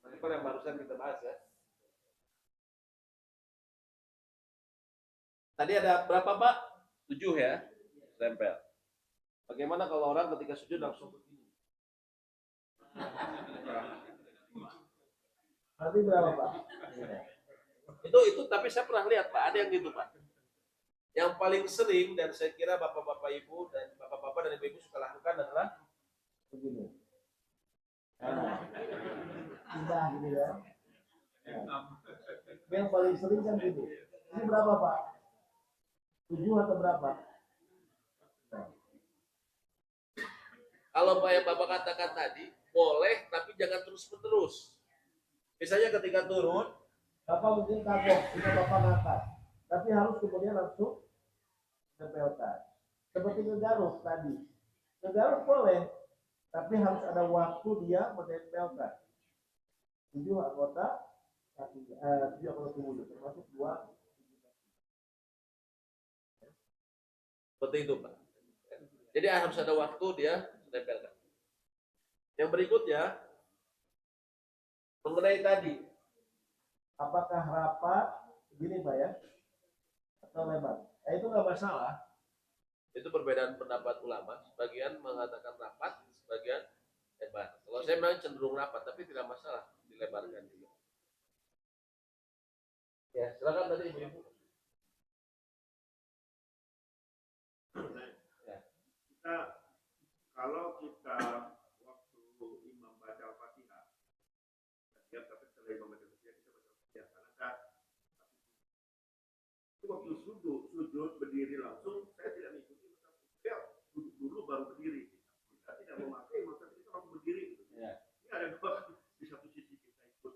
Itu yang barusan kita bahas ya. Tadi ada berapa, Pak? 7 ya, tempel. Bagaimana kalau orang ketika sujud langsung begini? Berarti berapa, Pak? Itu tapi saya pernah lihat, Pak, ada yang gitu, Pak. Yang paling sering dan saya kira bapak-bapak ibu dan bapak-bapak dan ibu suka lakukan adalah Begini. Nah, indah gitu ya. Nah, yang paling sering kan gitu. Ini berapa, Pak? 7 atau berapa? Nah. Kalau Pak yang Bapak katakan tadi, boleh tapi jangan terus-menerus. Misalnya ketika turun, Bapak mungkin kagok, bisa Bapak ngangkat. Tapi harus kemudian langsung tempelkan. Seperti ngegaruk tadi. Ngegaruk boleh, tapi harus ada waktu dia menempelkan. 7 anggota kaki, 7 anggota tubuh, termasuk 2. seperti itu, Pak. Jadi harus ada waktu dia menempelkan. Yang berikutnya, mengenai tadi, Apakah rapat gini, Pak ya? Atau lebar? Itu nggak masalah. itu perbedaan pendapat ulama. Sebagian mengatakan rapat, sebagian lebar. Kalau saya memang cenderung rapat, tapi tidak masalah dilebarkan juga. Ya, silakan tadi Ibu. Kita kalau kita waktu imam baca Al-Fatihah, ya tapi setelah imam baca Al-Fatihah kita baca Al-Fatihah karena kan itu waktu sujud berdiri langsung saya tidak mengikuti ya duduk dulu baru berdiri. Kita tidak memakai maka kita langsung berdiri. Ya. Ini ada dua di satu sisi kita ikut.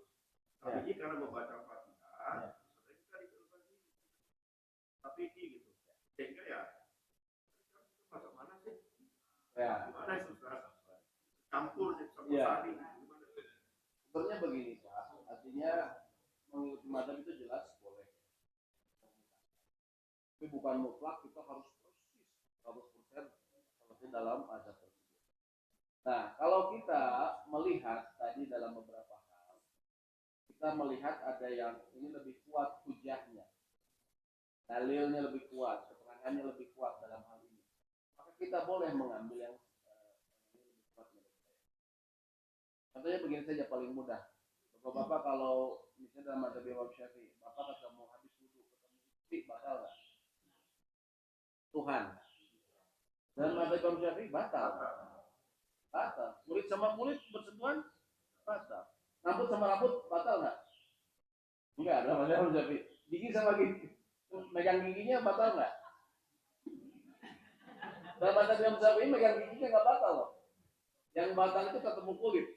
Tapi ini karena membaca Al-Fatihah, kita ikut berdiri. Tapi ini gitu. Sehingga ya masuk mana sih? Ya. Gimana itu sekarang? Campur sama Ya. sari. Sebenarnya begini, Pak. Artinya mengikuti mazhab itu jelas boleh. Tapi bukan mutlak kita harus persis 100% seperti dalam mazhab tersebut. Nah, kalau kita melihat tadi dalam beberapa hal, kita melihat ada yang ini lebih kuat hujahnya, dalilnya lebih kuat, keterangannya lebih kuat dalam hal ini. Maka kita boleh mengambil yang lebih kuat. Contohnya begini saja paling mudah. Bapak kalau misalnya dalam mazhab Imam Syafi'i, Bapak ketemu habis wudhu, ketemu istri, batal nggak? Tuhan, Dan mazhab Imam Syafi'i batal. Batal. Kulit sama kulit bersentuhan batal. Rambut sama rambut batal nggak? Enggak, dalam mazhab Imam Syafi'i. Gigi sama gigi, megang giginya batal nggak? Dalam mazhab Imam Syafi'i megang giginya nggak batal loh. Yang batal itu ketemu kulit.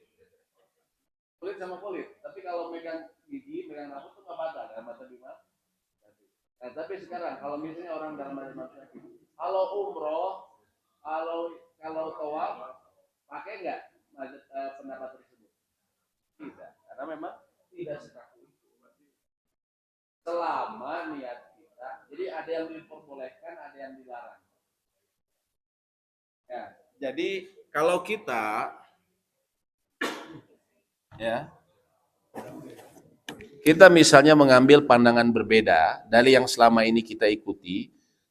Kulit sama kulit. Tapi kalau megang gigi, megang rambut itu nggak batal dalam mazhab Imam Syafi'i. Nah, tapi sekarang kalau misalnya orang dalam mazhab Imam Syafi'i, kalau umroh, kalau tawaf, pakai nggak pendapat tersebut? Tidak, karena memang tidak sekaku itu. Selama niat kita, jadi ada yang diperbolehkan, ada yang dilarang. Ya, jadi kalau kita kita misalnya mengambil pandangan berbeda dari yang selama ini kita ikuti,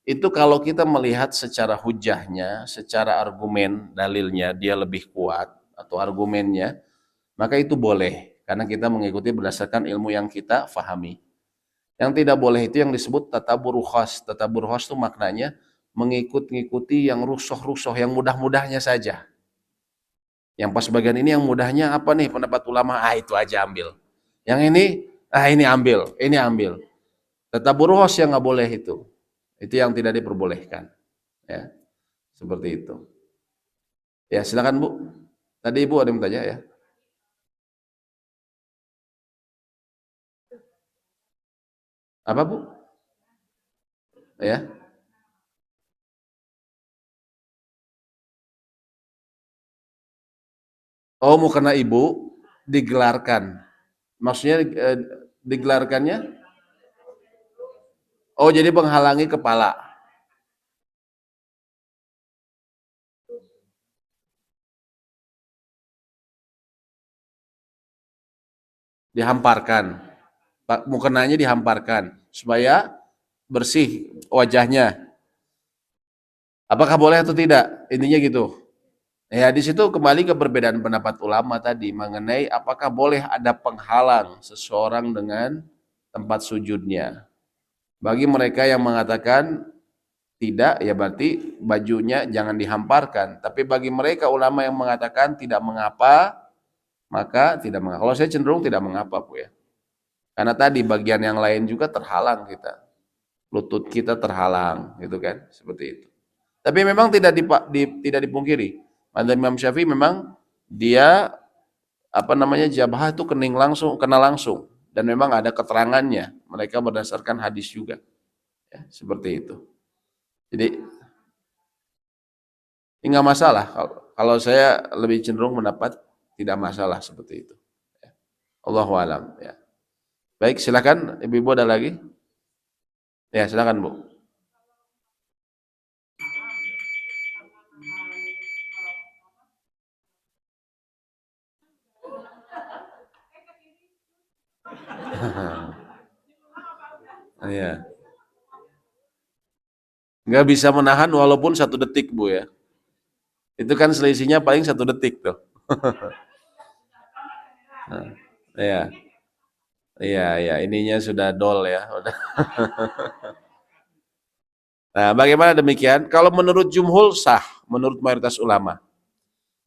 itu kalau kita melihat secara hujahnya, secara argumen dalilnya dia lebih kuat atau argumennya, maka itu boleh karena kita mengikuti berdasarkan ilmu yang kita fahami. Yang tidak boleh itu yang disebut tatabur khas. Tatabur khas itu maknanya mengikuti yang rusuh-rusuh, yang mudah-mudahnya saja. Yang pas bagian ini yang mudahnya apa nih pendapat ulama, itu aja ambil. Yang ini ambil, ini ambil. Tatabur khas yang nggak boleh itu. Itu yang tidak diperbolehkan. Ya, seperti itu. Ya, silakan Bu. Tadi Ibu ada yang bertanya ya. Apa Bu? Ya. Oh, mau kena Ibu digelarkan. Maksudnya digelarkannya? Oh, jadi menghalangi kepala. Dihamparkan. Mukenanya dihamparkan supaya bersih wajahnya. Apakah boleh atau tidak? Intinya gitu. Ya, di situ kembali ke perbedaan pendapat ulama tadi mengenai apakah boleh ada penghalang seseorang dengan tempat sujudnya. Bagi mereka yang mengatakan tidak, ya berarti bajunya jangan dihamparkan. Tapi bagi mereka ulama yang mengatakan tidak mengapa, maka tidak mengapa. Kalau saya cenderung tidak mengapa, Bu ya. Karena tadi bagian yang lain juga terhalang kita. Lutut kita terhalang, gitu kan? Seperti itu. Tapi memang tidak dipungkiri. Madzhab Imam Syafi'i memang dia jabah itu kena langsung dan memang ada keterangannya. Mereka berdasarkan hadis juga. Ya, seperti itu. Jadi nggak masalah. Kalau saya lebih cenderung mendapat tidak masalah seperti itu. Ya. Allahu alam. Ya. Baik, silakan Ibu ada lagi? Ya, silakan Bu. Iya. Nggak bisa menahan walaupun 1 detik Bu ya. Itu kan selisihnya paling 1 detik tuh. Nah, iya. Iya, iya, ininya sudah dol ya. Nah, bagaimana demikian? Kalau menurut jumhur sah, menurut mayoritas ulama.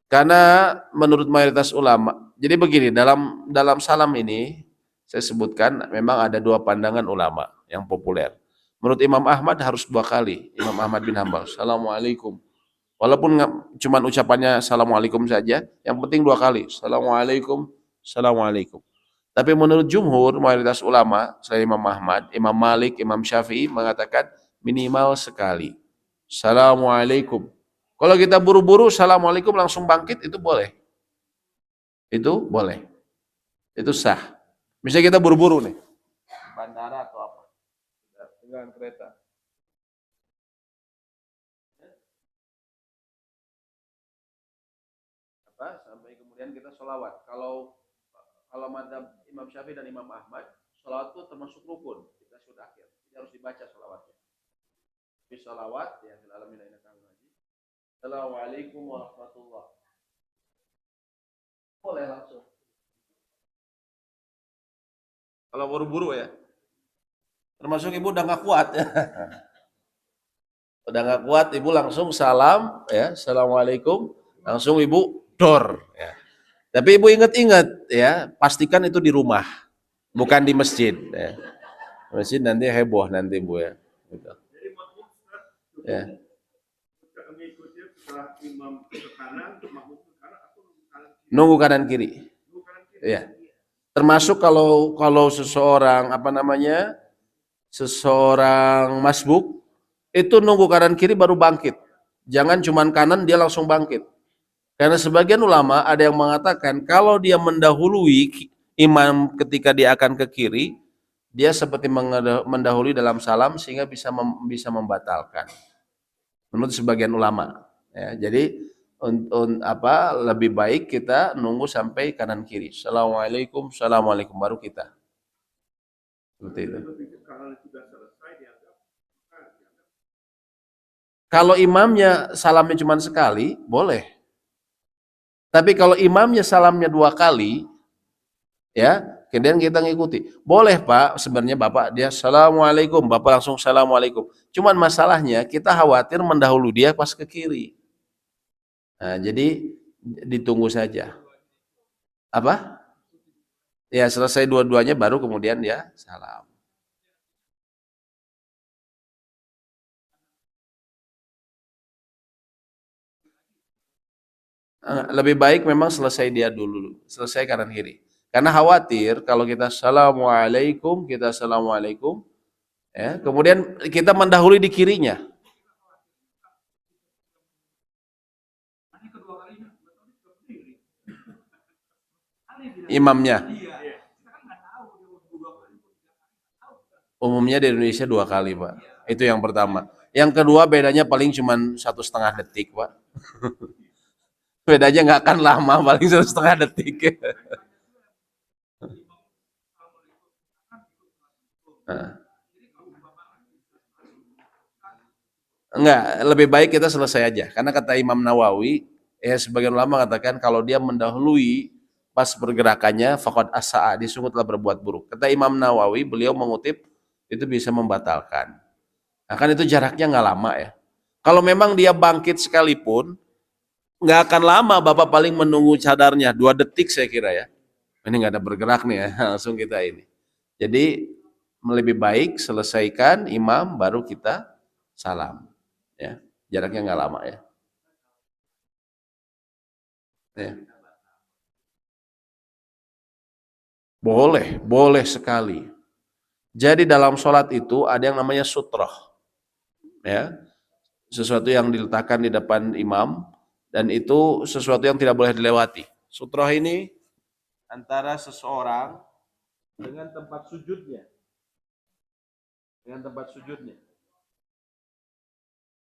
Karena menurut mayoritas ulama, jadi begini, dalam salam ini saya sebutkan memang ada 2 pandangan ulama yang populer. Menurut Imam Ahmad harus 2 kali. Imam Ahmad bin Hambal, Assalamualaikum. Walaupun cuma ucapannya Assalamualaikum saja, yang penting 2 kali. Assalamualaikum, Assalamualaikum. Tapi menurut jumhur, mayoritas ulama, selain Imam Ahmad, Imam Malik, Imam Syafi'i mengatakan minimal sekali. Assalamualaikum. Kalau kita buru-buru, Assalamualaikum langsung bangkit, itu boleh. Itu boleh. Itu sah. Misalnya kita buru-buru nih. Bandara atau apa. Dengan kereta. Sampai kemudian kita sholawat. Kalau madzhab Imam Syafi'i dan Imam Ahmad, sholawat itu termasuk rukun. Kita sudah akhir. Jadi harus dibaca sholawatnya. Di sholawat, ya fil alamin innaka hamidum majid. Assalamualaikum warahmatullahi. Boleh langsung. Kalau buru-buru ya. Termasuk Ibu udah nggak kuat ya. Udah nggak kuat, ibu langsung salam, ya, assalamualaikum, langsung ibu dor. Ya. Tapi ibu ingat-ingat, ya, pastikan itu di rumah, bukan di masjid. Ya. Masjid nanti heboh nanti bu ya. Gitu. Jadi makmum Ustaz Ya. mengikutnya setelah imam ke kanan, makmum ke kanan atau ke kanan kiri? Nunggu kanan kiri. Nunggu kanan kiri. Ya. Termasuk kalau seseorang apa namanya, seseorang masbuk itu nunggu kanan kiri baru bangkit. Jangan cuman kanan dia langsung bangkit. Karena sebagian ulama ada yang mengatakan kalau dia mendahului imam ketika dia akan ke kiri, dia seperti mendahului dalam salam sehingga bisa membatalkan. Menurut sebagian ulama, ya. Jadi apa lebih baik kita nunggu sampai kanan kiri. Assalamualaikum, assalamualaikum baru kita. Seperti itu. Kalau sudah selesai dianggap. Kalau imamnya salamnya cuma sekali, boleh. Tapi kalau imamnya salamnya 2 kali, ya, kemudian kita ngikuti. Boleh Pak, sebenarnya Bapak dia Assalamualaikum, Bapak langsung Assalamualaikum. Cuman masalahnya kita khawatir mendahului dia pas ke kiri. Nah, jadi ditunggu saja. Apa? Ya selesai dua-duanya baru kemudian dia salam. Lebih baik memang selesai dia dulu, selesai kanan kiri. Karena khawatir kalau kita assalamualaikum, ya, kemudian kita mendahului di kirinya. Imamnya. Umumnya di Indonesia 2 kali, Pak. Itu yang pertama. Yang kedua bedanya paling cuma 1,5 detik, Pak. Bedanya nggak akan lama, paling 1,5 detik. Nah. Enggak, lebih baik kita selesai aja. Karena kata Imam Nawawi, sebagian ulama katakan kalau dia mendahului pas pergerakannya, faqad asa'a, dia sungguh telah berbuat buruk. Kata Imam Nawawi, beliau mengutip, itu bisa membatalkan. Nah, kan itu jaraknya nggak lama ya. Kalau memang dia bangkit sekalipun, nggak akan lama Bapak paling menunggu cadarnya, 2 detik saya kira ya. Ini nggak ada bergerak nih ya, langsung kita ini. Jadi lebih baik selesaikan imam baru kita salam. Ya, jaraknya nggak lama ya. Ya. Boleh sekali. Jadi dalam sholat itu ada yang namanya sutroh, ya, sesuatu yang diletakkan di depan imam dan itu sesuatu yang tidak boleh dilewati. Sutroh ini antara seseorang dengan tempat sujudnya,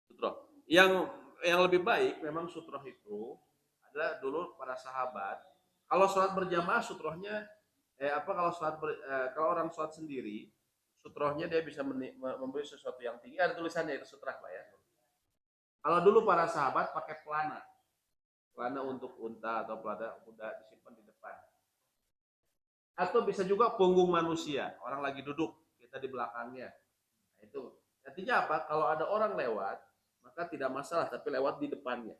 Sutroh. Yang lebih baik memang sutroh itu adalah dulu para sahabat. Kalau sholat berjamaah sutrohnya kalau orang sholat sendiri sutrohnya dia bisa memberi sesuatu yang tinggi, ada tulisannya itu sutrah Pak ya. Kalau dulu para sahabat pakai pelana untuk unta atau pelana kuda disimpan di depan. Atau bisa juga punggung manusia, orang lagi duduk, kita di belakangnya. Nah, itu artinya apa? Kalau ada orang lewat, maka tidak masalah, tapi lewat di depannya.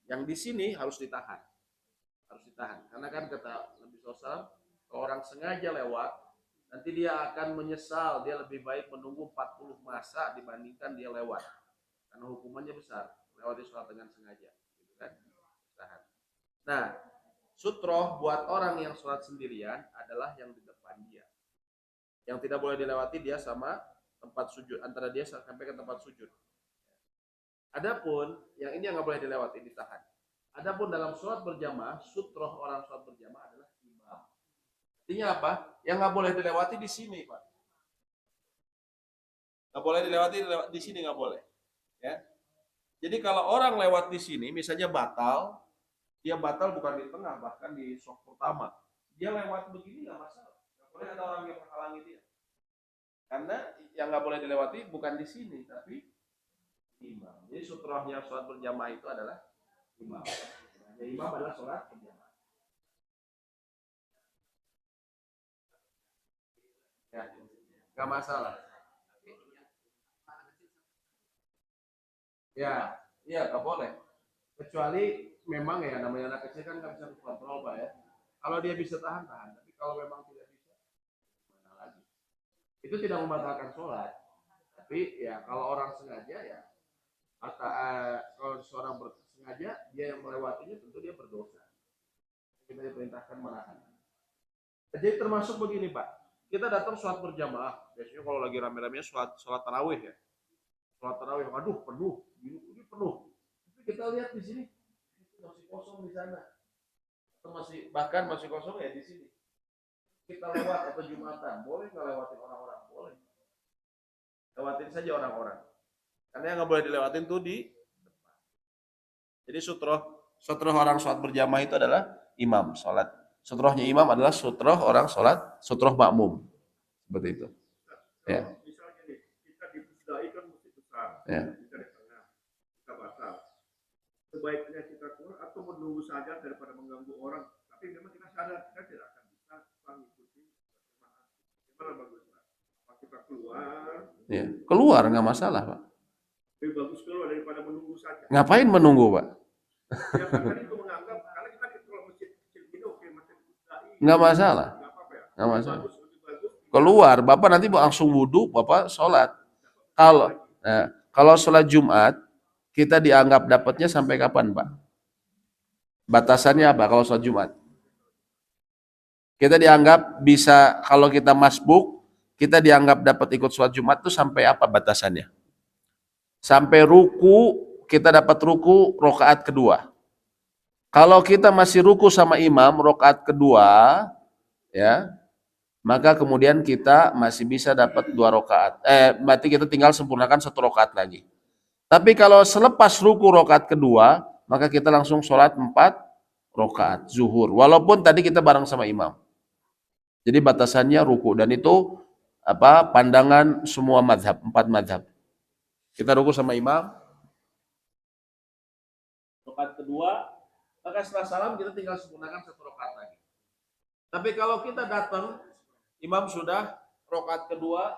Yang di sini harus ditahan. Karena kan kata Nabi SAW, kalau orang sengaja lewat, nanti dia akan menyesal, dia lebih baik menunggu 40 masa dibandingkan dia lewat. Karena hukumannya besar, lewat di sholat dengan sengaja. Gitu kan? Tahan. Nah, sutroh buat orang yang sholat sendirian adalah yang di depan dia. Yang tidak boleh dilewati dia sama tempat sujud, antara dia sampai ke tempat sujud. Adapun yang ini yang nggak boleh dilewati, ditahan. Adapun dalam sholat berjamaah, sutroh orang sholat berjamaah adalah imam. Artinya apa? Yang nggak boleh dilewati di sini, Pak. Nggak boleh dilewati di sini, nggak boleh. Ya. Jadi kalau orang lewat di sini, misalnya batal, dia batal bukan di tengah, bahkan di sholat pertama. Dia lewat begini nggak masalah. Nggak boleh ada orang yang menghalangi dia. Karena yang nggak boleh dilewati bukan di sini, tapi imam. Jadi sutrohnya sholat berjamaah itu adalah imam. Ya, imam adalah sholat berjamaah. Ya, nggak masalah. Ya, iya nggak boleh. Kecuali memang ya namanya anak kecil kan nggak bisa dikontrol Pak ya. Kalau dia bisa tahan tahan, tapi kalau memang tidak bisa, mana lagi? Itu tidak membatalkan sholat. Tapi ya kalau orang sengaja ya, atau kalau seorang sengaja dia yang melewatinya tentu dia berdosa. Kita diperintahkan menahan. Jadi termasuk begini Pak, kita datang sholat berjamaah. Biasanya kalau lagi rame-ramenya sholat tarawih ya. Sholat tarawih, waduh penuh, ini penuh. Tapi kita lihat di sini masih kosong di sana. Atau bahkan masih kosong ya di sini. Kita lewat atau Jumatan, boleh nggak lewatin orang-orang? Boleh. Lewatin saja orang-orang. Karena yang nggak boleh dilewatin tuh di depan. Jadi sutroh orang sholat berjamaah itu adalah imam sholat. Sutrohnya imam adalah sutroh orang sholat, sutroh makmum. Seperti itu. Ya. Misalnya nih, kita di Pusdai kan masjid besar, Ya. kita di tengah, kita batal. Sebaiknya kita keluar atau menunggu saja daripada mengganggu orang. Tapi memang kita sadar kita tidak akan bisa mengikuti jemaah. Gimana bagus Pak? Apa kita keluar? Ya. Keluar nggak masalah Pak. Lebih bagus keluar daripada menunggu saja. Ngapain menunggu Pak? Ya kan itu menganggap karena kita kalau masjid kecil gini oke masjid Pusdai. Nggak masalah. Nggak apa-apa ya. Nggak masalah. Lebih bagus. Keluar, Bapak nanti langsung wudhu, Bapak sholat. Kalau sholat Jumat, kita dianggap dapatnya sampai kapan, Pak? Batasannya apa kalau sholat Jumat? Kita dianggap bisa, kalau kita masbuk, kita dianggap dapat ikut sholat Jumat itu sampai apa batasannya? Sampai ruku, kita dapat ruku rokaat kedua. Kalau kita masih ruku sama imam, rokaat kedua, ya, maka kemudian kita masih bisa dapat 2 rakaat. Berarti kita tinggal sempurnakan 1 rakaat lagi. Tapi kalau selepas ruku rakaat kedua, maka kita langsung sholat 4 rakaat zuhur. Walaupun tadi kita bareng sama imam. Jadi batasannya ruku dan itu pandangan semua madhab, 4 madhab. Kita ruku sama imam, rakaat kedua, maka setelah salam kita tinggal sempurnakan 1 rakaat lagi. Tapi kalau kita datang, imam sudah rakaat kedua,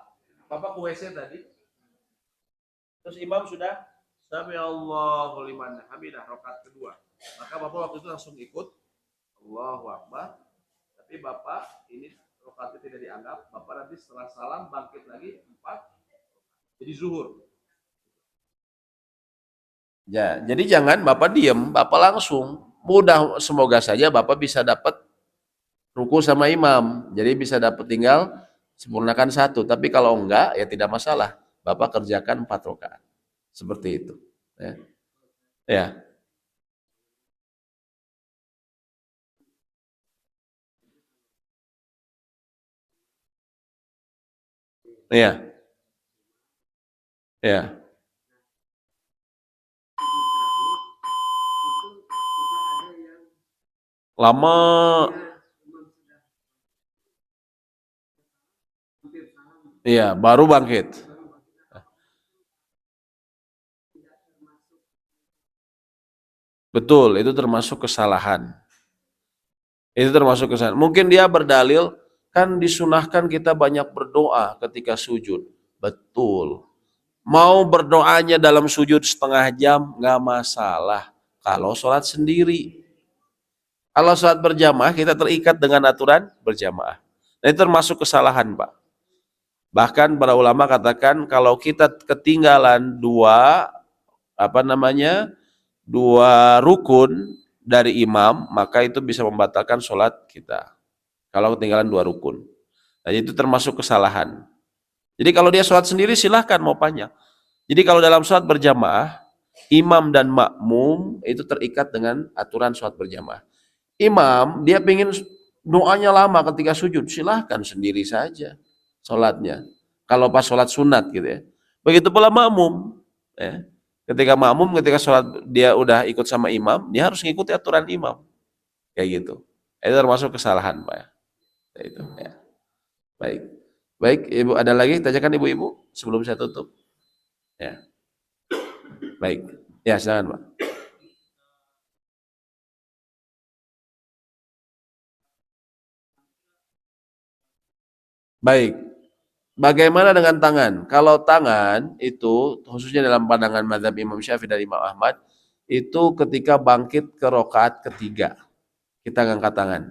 Bapak ke WC tadi. Terus imam sudah sami Allahu liman hamidah rakaat kedua. Maka Bapak waktu itu langsung ikut Allahu Akbar. Tapi Bapak ini rakaatnya tidak dianggap. Bapak nanti setelah salam bangkit lagi 4. Jadi zuhur. Ya, jadi jangan Bapak diem, Bapak langsung. Mudah, semoga saja Bapak bisa dapat ruku sama imam. Jadi bisa dapat tinggal sempurnakan 1. Tapi kalau enggak, ya tidak masalah. Bapak kerjakan 4 rakaat. Seperti itu. Ya. Ya. Iya. Ya. Lama. Iya, baru bangkit. Betul, itu termasuk kesalahan. Itu termasuk kesalahan. Mungkin dia berdalil, kan disunahkan kita banyak berdoa ketika sujud. Betul. Mau berdoanya dalam sujud setengah jam, nggak masalah. Kalau sholat sendiri. Kalau sholat berjamaah, kita terikat dengan aturan berjamaah. Dan itu termasuk kesalahan, Pak. Bahkan para ulama katakan, kalau kita ketinggalan dua rukun dari imam, maka itu bisa membatalkan sholat kita. Kalau ketinggalan 2 rukun. Nah, itu termasuk kesalahan. Jadi kalau dia sholat sendiri silahkan mau panjang. Jadi kalau dalam sholat berjamaah, imam dan makmum itu terikat dengan aturan sholat berjamaah. Imam, dia pengen doanya lama ketika sujud, silahkan sendiri saja sholatnya. Kalau pas sholat sunat gitu ya. Begitu pula makmum. Ya. Ketika sholat dia udah ikut sama imam, dia harus ngikuti aturan imam. Kayak gitu. Itu termasuk kesalahan, Pak. Itu ya. Baik. Baik, Ibu, ada lagi tanyakan Ibu-ibu sebelum saya tutup. Ya. Baik. Ya, silakan, Pak. Baik. Bagaimana dengan tangan? Kalau tangan itu khususnya dalam pandangan mazhab Imam Syafi'i dan Imam Ahmad itu ketika bangkit ke rakaat ketiga kita ngangkat tangan.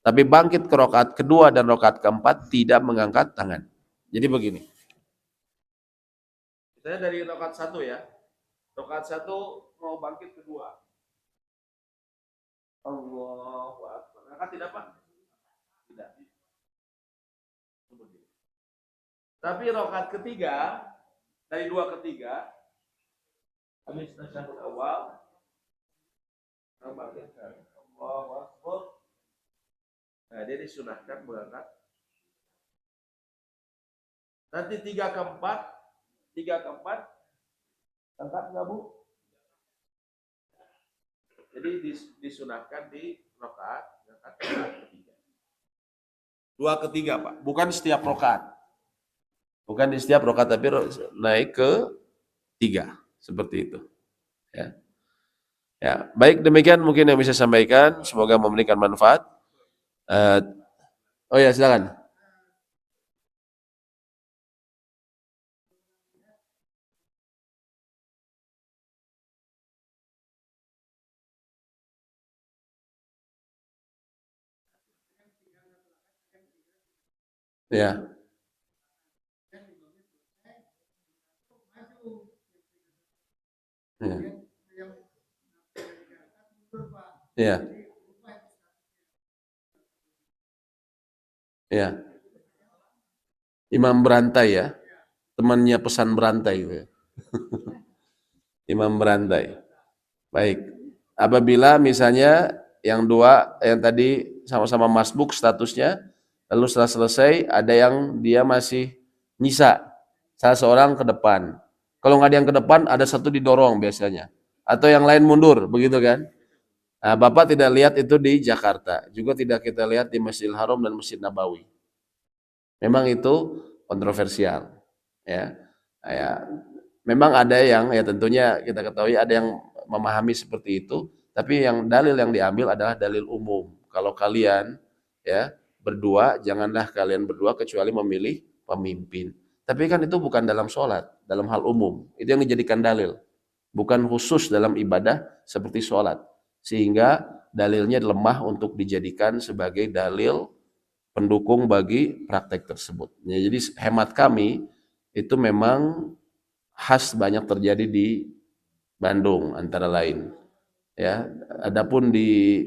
Tapi bangkit ke rakaat kedua dan rakaat keempat tidak mengangkat tangan. Jadi begini. Saya dari rakaat satu ya. Rakaat satu mau bangkit kedua. Allahu Akbar. Angkat tidak apa? Tidak. Tapi rakaat ketiga dari dua ketiga habis tasyahud awal bangkitkan. Allahu Akbar. Nah, dia disunahkan berangkat. Nanti tiga keempat angkat nggak bu? Jadi disunahkan di rakaat ketiga. Dua ketiga pak, bukan setiap rakaat. Bukan di setiap rakaat tapi naik ke tiga seperti itu. Ya. Ya, baik demikian mungkin yang bisa sampaikan. Semoga memberikan manfaat. Oh ya silakan. Ya. Ya. Ya. Ya. Imam berantai ya. Temannya pesan berantai gitu ya. Imam berantai. Baik. Apabila misalnya yang dua yang tadi sama-sama masbuk statusnya, lalu setelah selesai ada yang dia masih nyisa, salah seorang ke depan. Kalau nggak ada yang ke depan, ada satu didorong biasanya, atau yang lain mundur, begitu kan? Nah, Bapak tidak lihat itu di Jakarta, juga tidak kita lihat di Masjidil Haram dan Masjid Nabawi. Memang itu kontroversial, ya. Ya, memang ada yang ya tentunya kita ketahui ada yang memahami seperti itu, tapi yang dalil yang diambil adalah dalil umum. Kalau kalian ya berdua, janganlah kalian berdua kecuali memilih pemimpin. Tapi kan itu bukan dalam sholat, dalam hal umum. Itu yang dijadikan dalil, bukan khusus dalam ibadah seperti sholat. Sehingga dalilnya lemah untuk dijadikan sebagai dalil pendukung bagi praktek tersebut. Ya, jadi hemat kami itu memang khas banyak terjadi di Bandung antara lain. Ya, adapun di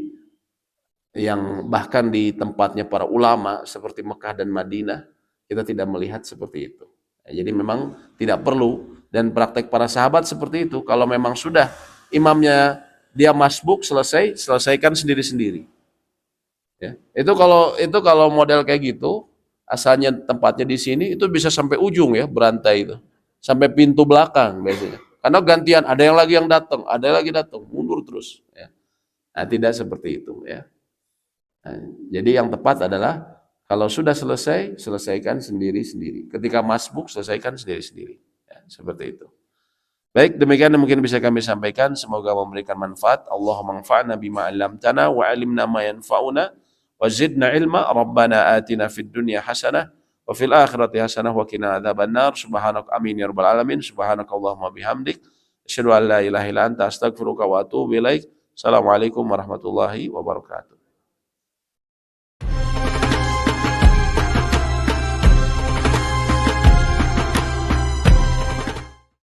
yang bahkan di tempatnya para ulama seperti Mekah dan Madinah kita tidak melihat seperti itu. Ya, jadi memang tidak perlu dan praktek para sahabat seperti itu. Kalau memang sudah imamnya dia masbuk selesaikan sendiri-sendiri. Ya. Itu kalau model kayak gitu, asalnya tempatnya di sini itu bisa sampai ujung ya berantai itu. Sampai pintu belakang biasanya. Karena gantian ada yang lagi yang datang, ada yang lagi datang, mundur terus ya. Nah, tidak seperti itu ya. Nah, jadi yang tepat adalah kalau sudah selesai, selesaikan sendiri-sendiri. Ketika masbuk, selesaikan sendiri-sendiri. Ya, seperti itu. Baik, demikian yang mungkin bisa kami sampaikan. Semoga memberikan manfaat. Allahumma anfa'na bima 'allamtana wa 'allimna ma yanfa'una wa zidna ilma. Rabbana atina fid dunya hasanah wa fil akhirati hasanah wa qina adzabannar. Subhanak amin ya rabbal alamin. Subhanakallahumma bihamdik asyhadu an la ilaha illa anta astaghfiruka wa atubu ilaik. Assalamualaikum warahmatullahi wabarakatuh.